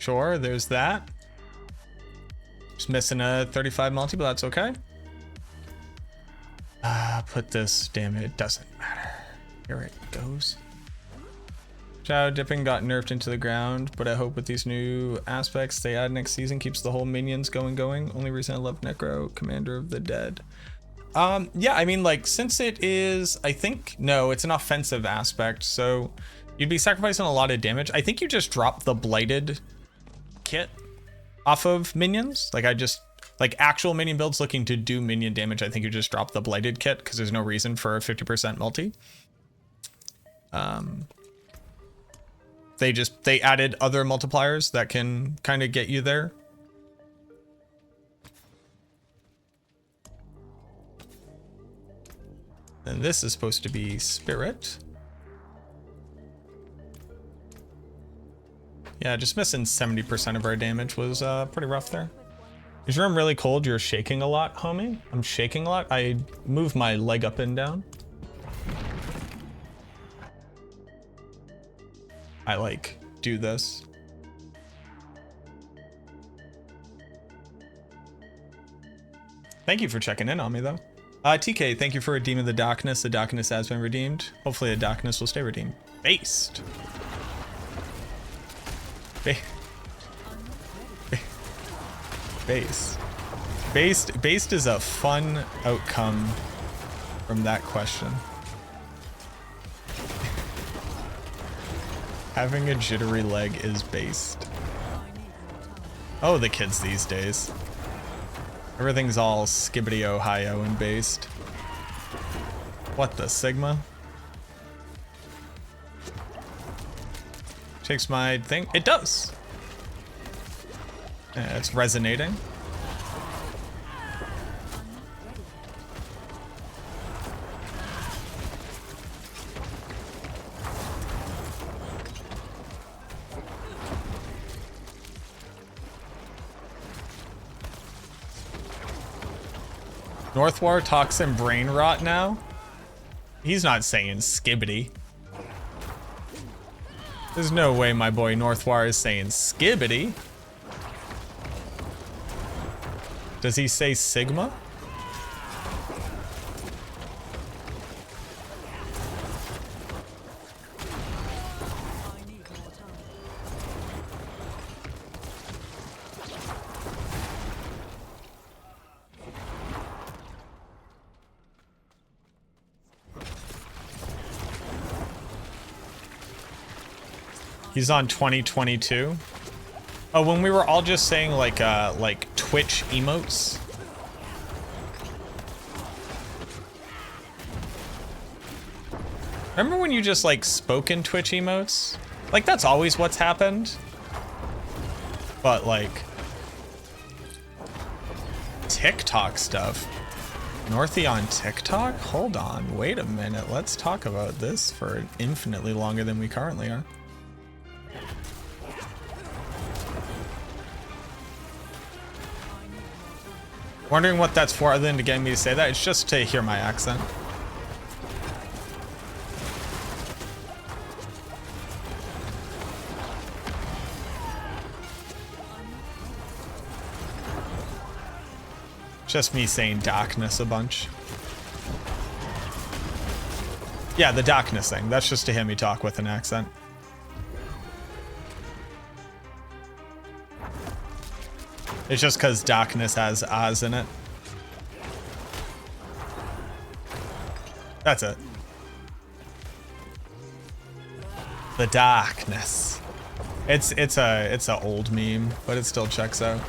Sure, there's that. Just missing a 35 multi, but that's okay. Put this, damn it doesn't matter. Here it goes. Shadow dipping got nerfed into the ground, but I hope with these new aspects they add next season keeps the whole minions going. Only reason I love Necro, Commander of the Dead. Yeah, I mean, like, since it is, I think, no, it's an offensive aspect, so you'd be sacrificing a lot of damage. I think you just drop the blighted kit off of minions. Like, like actual minion builds looking to do minion damage, I think you just drop the blighted kit because there's no reason for a 50% multi. They added other multipliers that can kind of get you there. And this is supposed to be Spirit. Yeah, just missing 70% of our damage was pretty rough there. Is your room really cold? You're shaking a lot, homie? I'm shaking a lot. I move my leg up and down. I like do this. Thank you for checking in on me though. TK, thank you for redeeming the Darkness. The Darkness has been redeemed. Hopefully the Darkness will stay redeemed. Based. Based is a fun outcome from that question. Having a jittery leg is based. Oh, the kids these days. Everything's all skibbity Ohio and based. What the Sigma? Takes my thing. It does. Yeah, it's resonating. Northwar talks in brain rot now? He's not saying skibbity. There's no way my boy Northwar is saying skibbity. Does he say Sigma? I need more time. He's on 2022. Oh, when we were all just saying like Twitch emotes. Remember when you just like spoke in Twitch emotes? Like that's always what's happened. But like TikTok stuff. Northy on TikTok? Hold on, wait a minute. Let's talk about this for infinitely longer than we currently are. Wondering what that's for other than to get me to say that. It's just to hear my accent. Just me saying darkness a bunch. Yeah, the darkness thing. That's just to hear me talk with an accent. It's just because darkness has Oz in it. That's it. The darkness. It's a old meme, but it still checks out.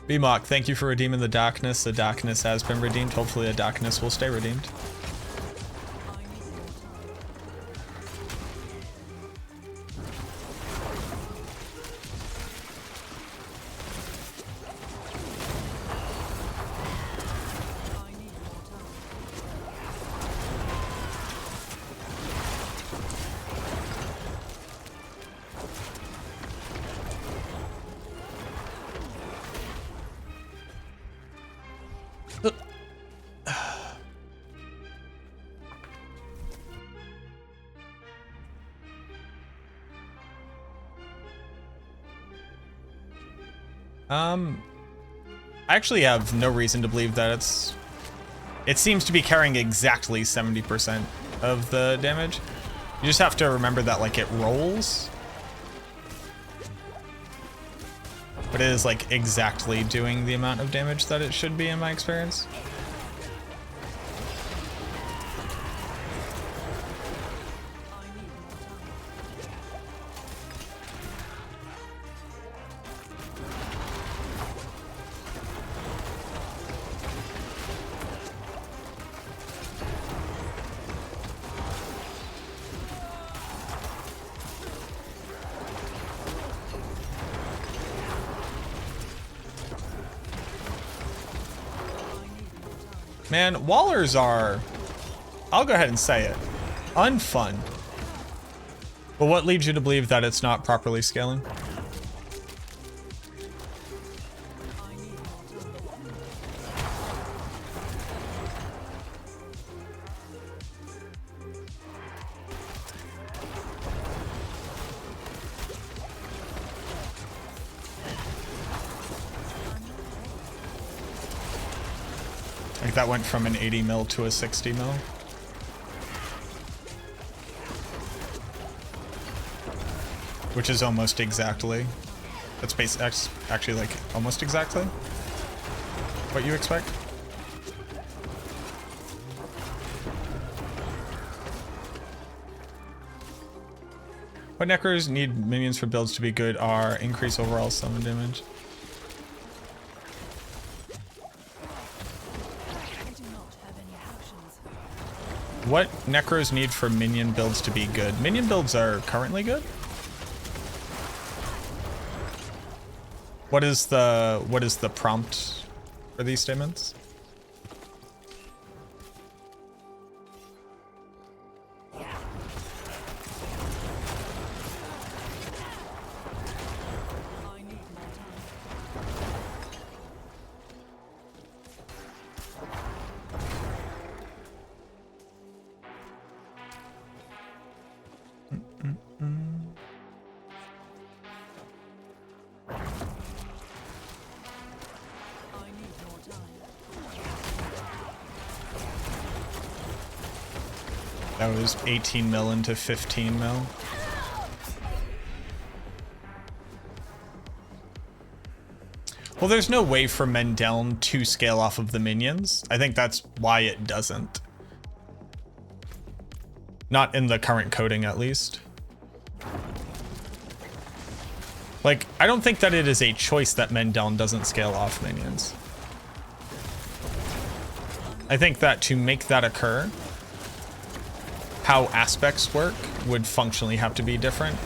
BMOC, thank you for redeeming the darkness. The darkness has been redeemed. Hopefully the darkness will stay redeemed. I actually have no reason to believe that it seems to be carrying exactly 70% of the damage. You just have to remember that like it rolls, but it is like exactly doing the amount of damage that it should be in my experience. Man, Wallers are, I'll go ahead and say it, unfun. But what leads you to believe that it's not properly scaling? Like that went from an 80 mil to a 60 mil. Which is almost exactly. That's actually like almost exactly what you expect. What necros need minions for builds to be good are increase overall summon damage. What necros need for minion builds to be good? Minion builds are currently good? What is the prompt for these statements? That was 18 mil into 15 mil. Well, there's no way for Mendeln to scale off of the minions. I think that's why it doesn't. Not in the current coding, at least. Like, I don't think that it is a choice that Mendeln doesn't scale off minions. I think that to make that occur, how aspects work would functionally have to be different.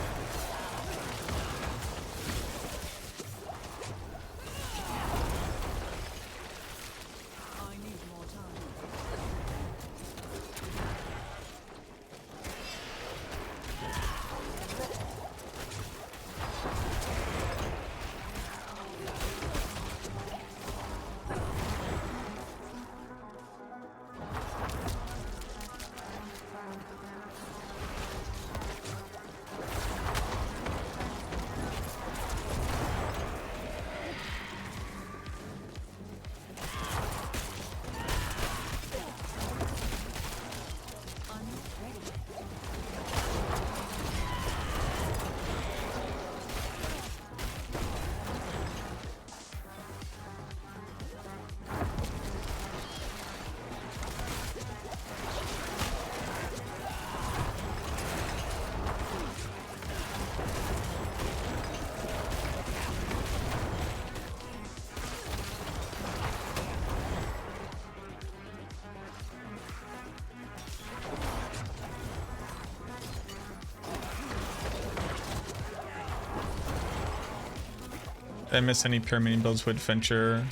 Did I miss any pure minion builds with Venture?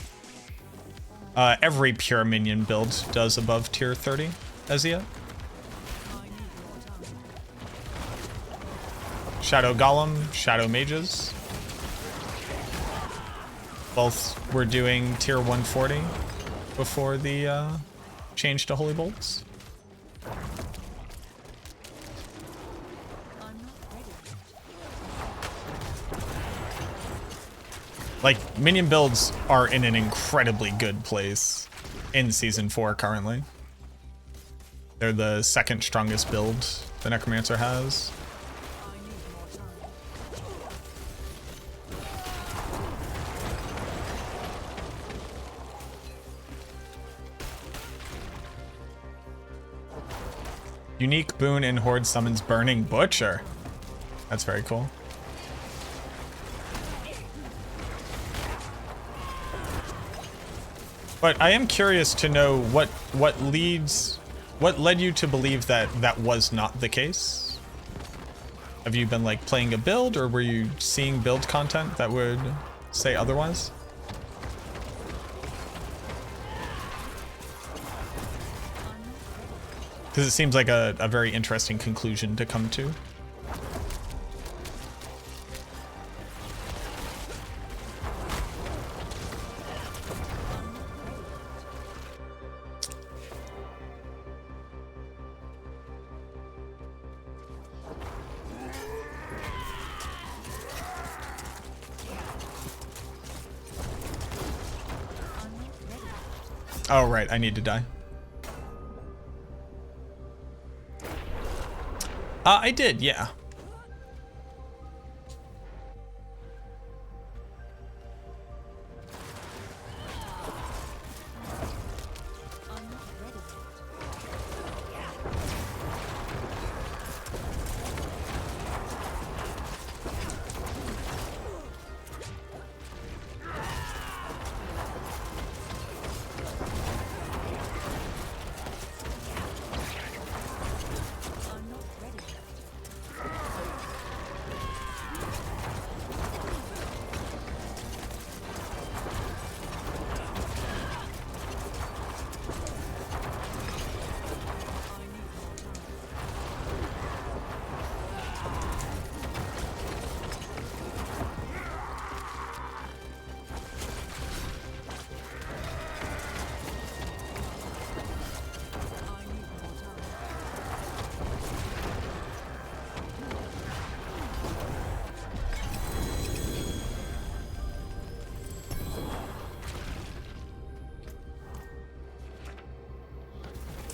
Every pure minion build does above tier 30 as yet. Shadow Golem, Shadow Mages. Both were doing tier 140 before the change to Holy Bolts. Like, minion builds are in an incredibly good place in Season 4 currently. They're the second strongest build the Necromancer has. Unique boon in Horde summons Burning Butcher. That's very cool. But I am curious to know what led you to believe that that was not the case? Have you been like playing a build, or were you seeing build content that would say otherwise? Because it seems like a very interesting conclusion to come to. Oh, right, I need to die. I did, yeah.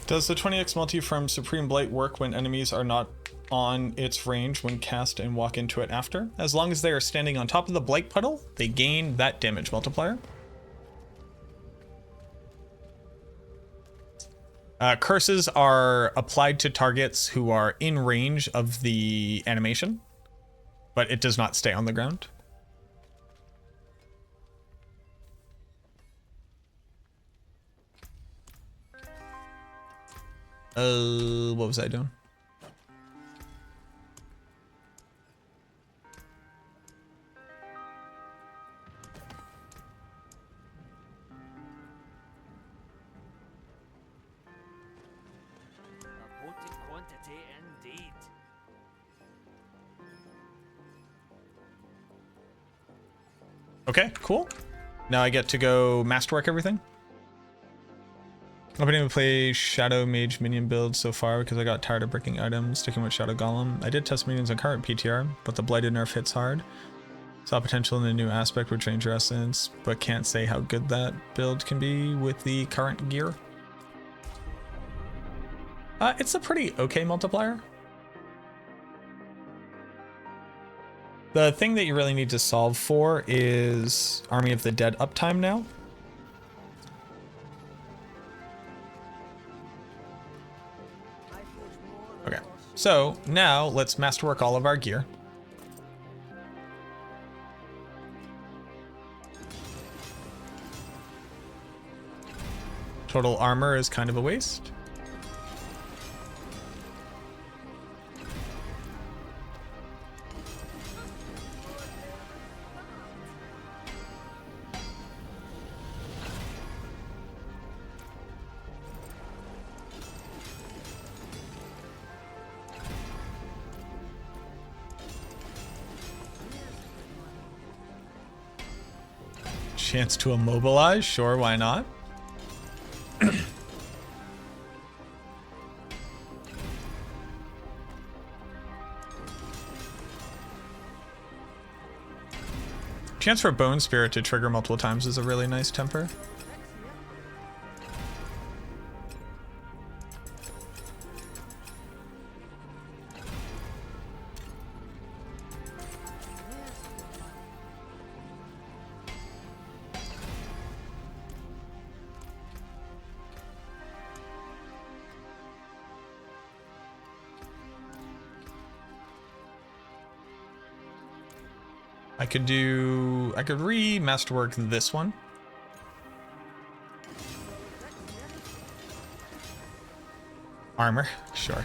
Does the 20x multi from Supreme Blight work when enemies are not on its range when cast and walk into it after? As long as they are standing on top of the Blight puddle, they gain that damage multiplier. Curses are applied to targets who are in range of the animation, but it does not stay on the ground. What was I doing? A potent quantity indeed. Okay, cool. Now I get to go masterwork everything. I've been able to play Shadow Mage minion build so far because I got tired of breaking items, sticking with Shadow Golem. I did test minions on current PTR, but the Blighted nerf hits hard. Saw potential in the new aspect with Ranger Essence, but can't say how good that build can be with the current gear. It's a pretty okay multiplier. The thing that you really need to solve for is Army of the Dead uptime now. Okay, so now let's masterwork all of our gear. Total armor is kind of a waste. Chance to immobilize? Sure, why not? Chance for Bone Spirit to trigger multiple times is a really nice temper. I could re-masterwork this one. Armor, sure.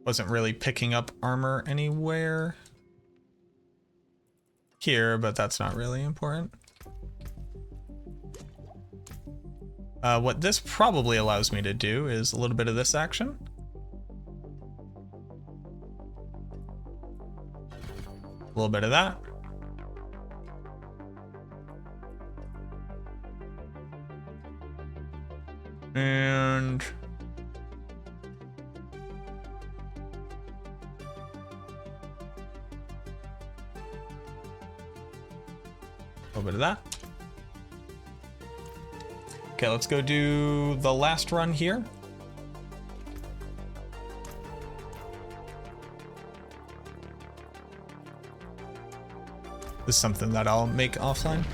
Wasn't really picking up armor anywhere here, but that's not really important. What this probably allows me to do is a little bit of this action. A little bit of that. And a little bit of that. Okay, let's go do the last run here. This is something that I'll make offline.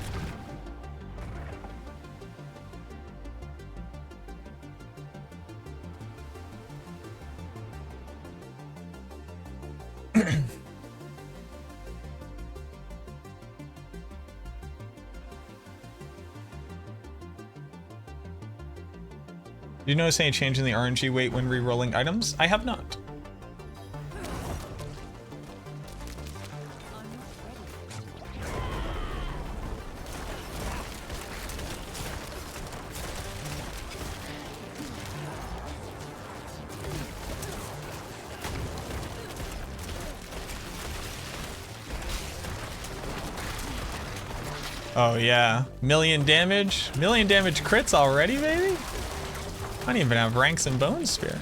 Do you notice any change in the RNG weight when re-rolling items? I have not. Oh yeah, million damage crits already, baby? I don't even have ranks in Bone Spear.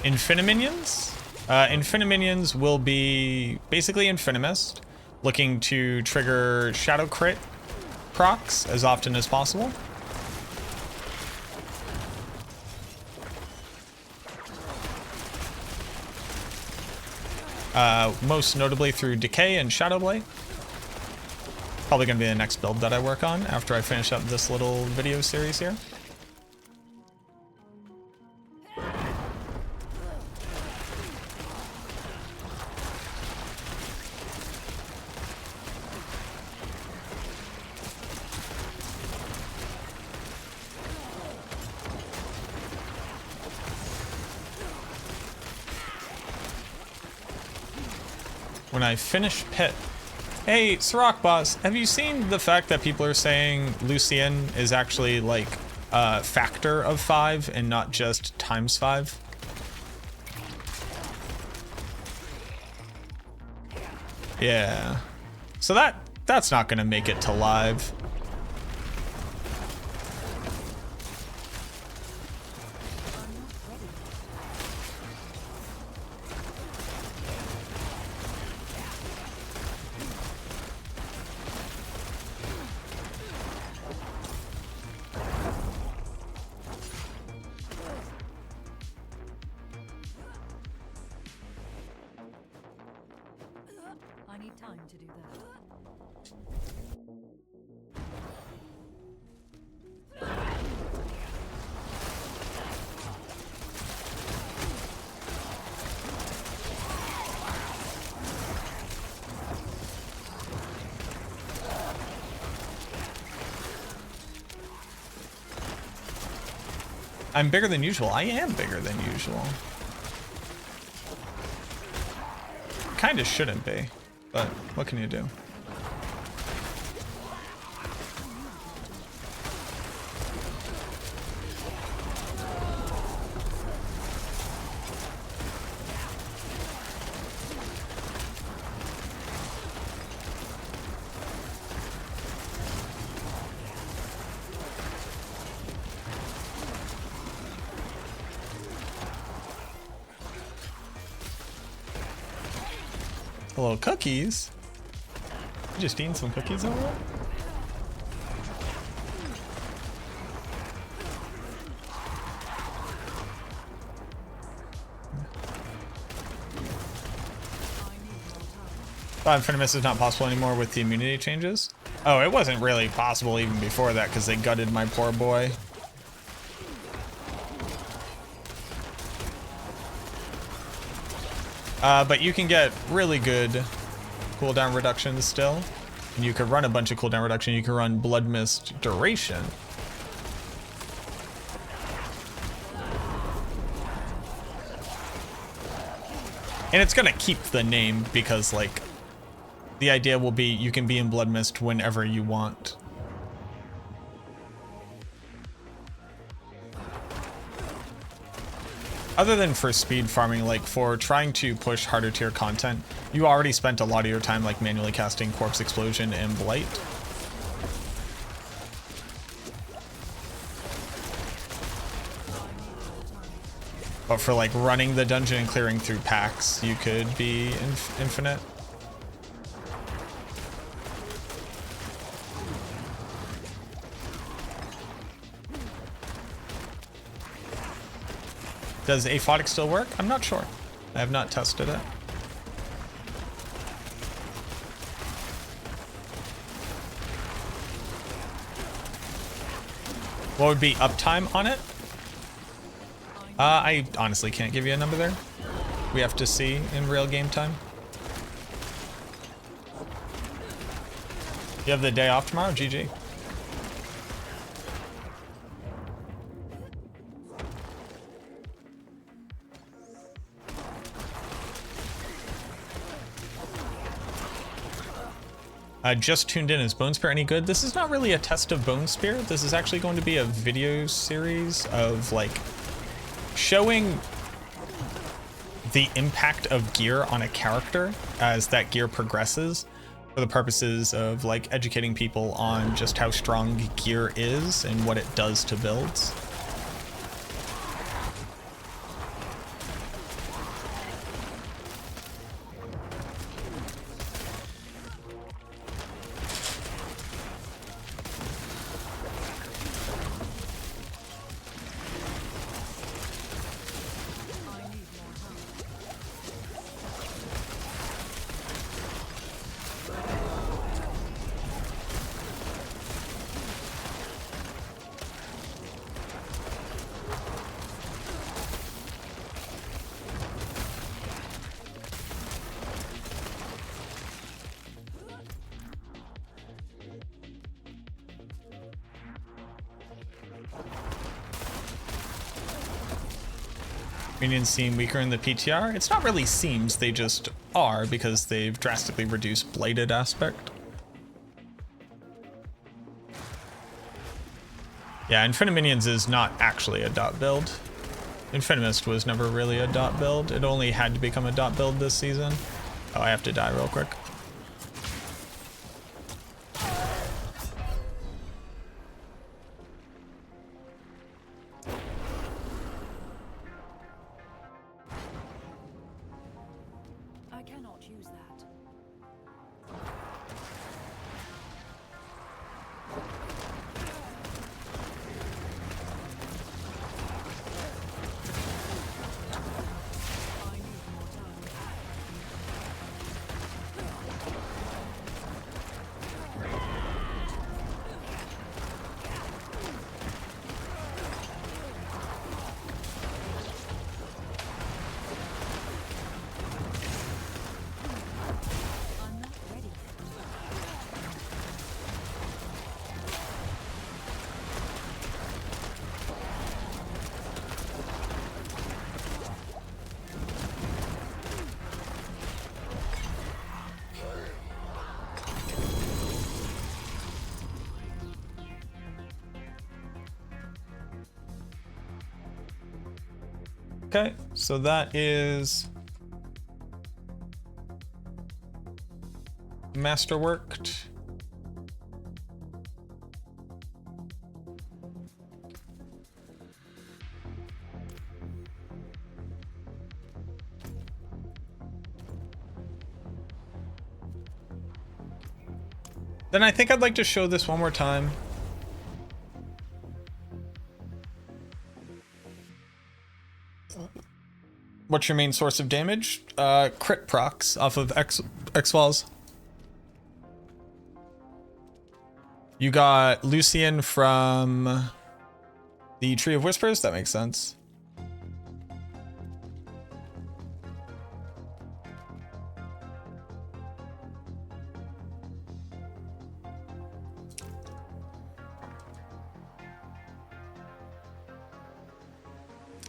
Infiniminions. Infiniminions will be basically Infinimist, looking to trigger Shadow Crit procs as often as possible. Most notably through Decay and Shadow Blade. Probably going to be the next build that I work on after I finish up this little video series here. When I finish Pit. Hey, Sirach Boss, have you seen the fact that people are saying Lucian is actually like a factor of 5 and not just times 5? Yeah. So that's not gonna make it to live. I need time to do that. I'm bigger than usual. I am bigger than usual. Kinda shouldn't be, but what can you do? Hello, cookies. You just eating some cookies over there? Infinimus is not possible anymore with the immunity changes. Oh, it wasn't really possible even before that because they gutted my poor boy. But you can get really good cooldown reductions still. And you could run a bunch of cooldown reduction. You can run Blood Mist duration. And it's gonna keep the name because like the idea will be you can be in Blood Mist whenever you want. Other than for speed farming, like for trying to push harder tier content, you already spent a lot of your time like manually casting Corpse Explosion and Blight. But for like running the dungeon and clearing through packs, you could be infinite. Does Aphotic still work? I'm not sure. I have not tested it. What would be uptime on it? I honestly can't give you a number there. We have to see in real game time. You have the day off tomorrow? GG. Just tuned in. Is Bone Spear any good? This is not really a test of Bone Spear. This is actually going to be a video series of like showing the impact of gear on a character as that gear progresses, for the purposes of like educating people on just how strong gear is and what it does to builds. Minions seem weaker in the PTR. It's not really seems, they just are because they've drastically reduced bladed aspect. Yeah, Infiniminions is not actually a dot build. Infinimist was never really a dot build. It only had to become a dot build this season. Oh, I have to die real quick. I cannot use that. I need more time. I'm not ready yet. Okay, so that is masterworked. Then I think I'd like to show this one more time. What's your main source of damage? Crit procs off of X-Falls. You got Lucian from the Tree of Whispers. That makes sense.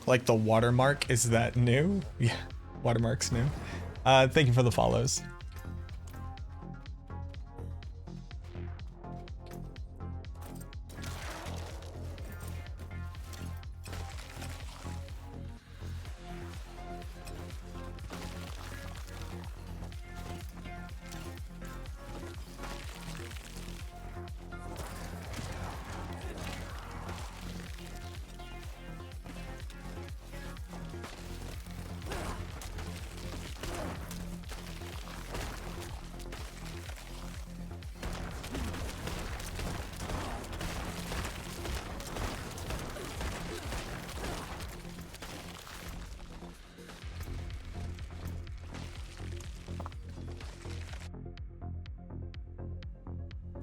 Like the watermark, is that new? Yeah, watermark's new. Thank you for the follows.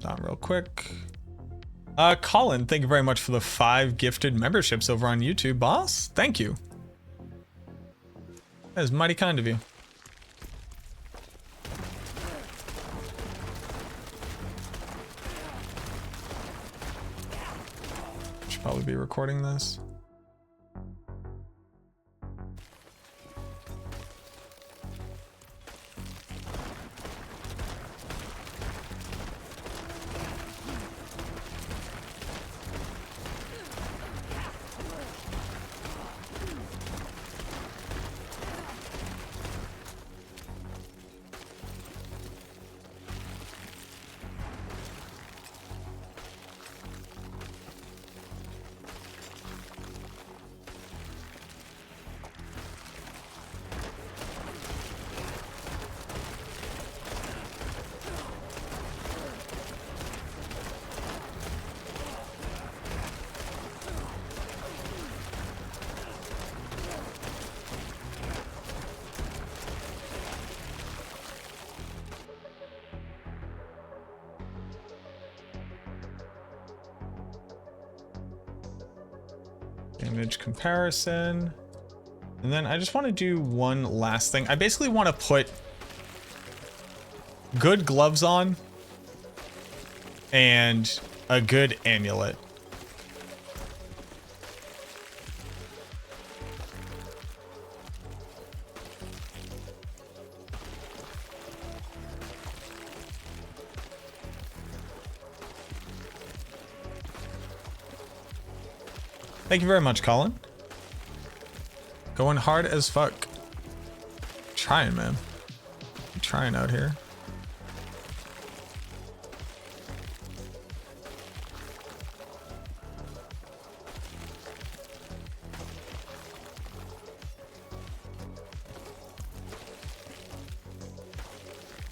Down real quick. Colin, thank you very much for the 5 gifted memberships over on YouTube, boss. Thank you. That is mighty kind of you. Should probably be recording this. Damage comparison. And then I just want to do one last thing. I basically want to put good gloves on and a good amulet. Thank you very much, Colin. Going hard as fuck. Trying, man. I'm trying out here.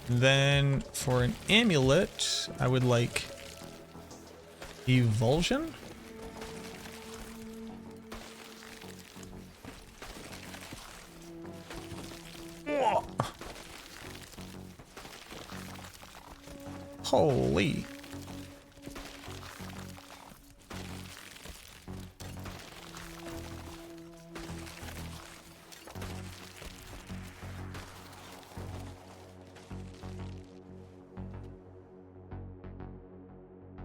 Then for an amulet, I would like Evulsion. Holy.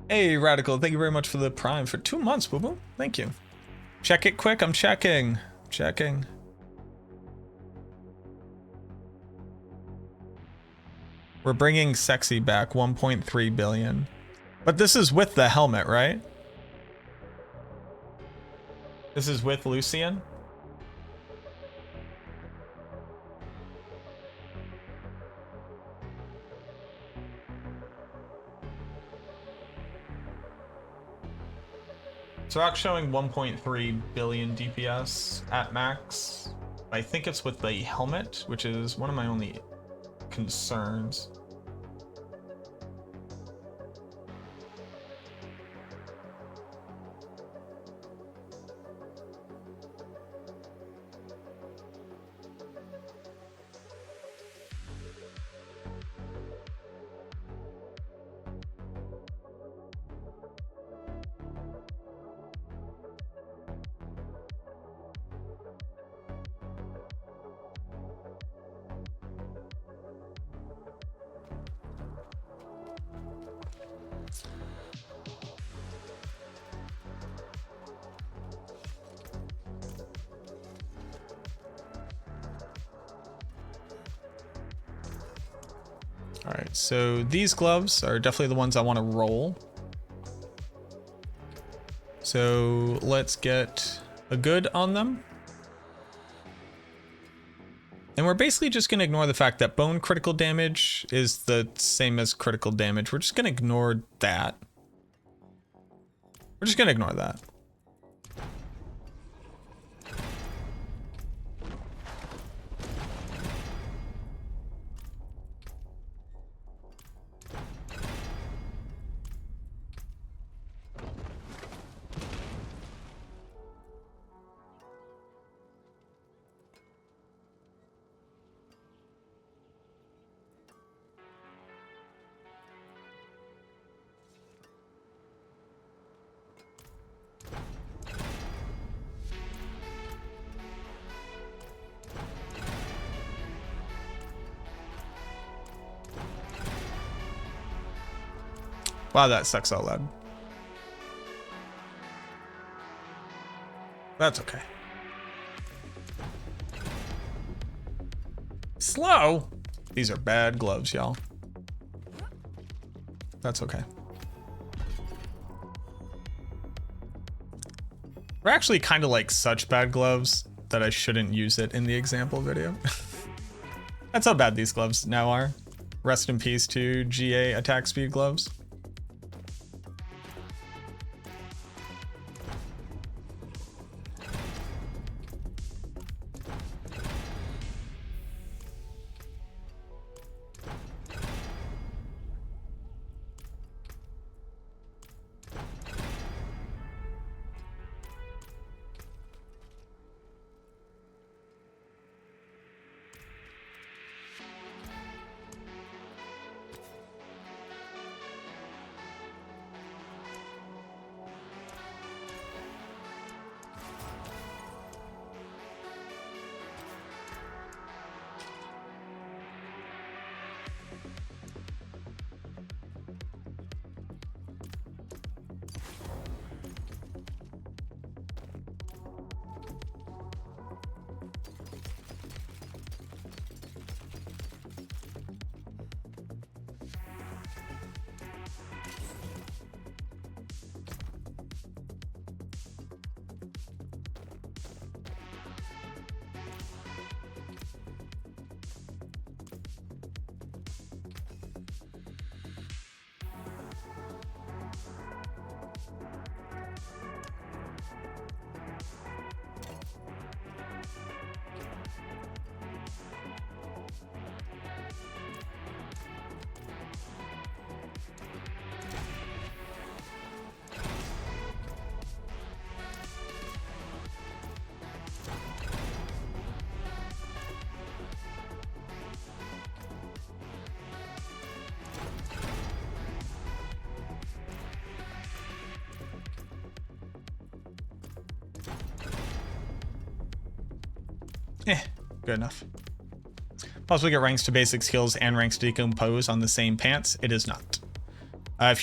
Hey, Radical, thank you very much for the Prime for 2 months, boo boo. Thank you. Check it quick, I'm checking. Checking. We're bringing Sexy back, 1.3 billion. But this is with the helmet, right? This is with Lucian? So Rock's showing 1.3 billion DPS at max. I think it's with the helmet, which is one of my only concerns. All right, so these gloves are definitely the ones I want to roll. So let's get a good on them. And we're basically just going to ignore the fact that bone critical damage is the same as critical damage. We're just going to ignore that. We're just going to ignore that. Wow, that sucks out loud. That's okay. Slow? These are bad gloves, y'all. That's okay. We're actually kind of like such bad gloves that I shouldn't use it in the example video. That's how bad these gloves now are. Rest in peace to GA attack speed gloves. Good enough. Possibly get ranks to basic skills and ranks to decompose on the same pants. It is not. If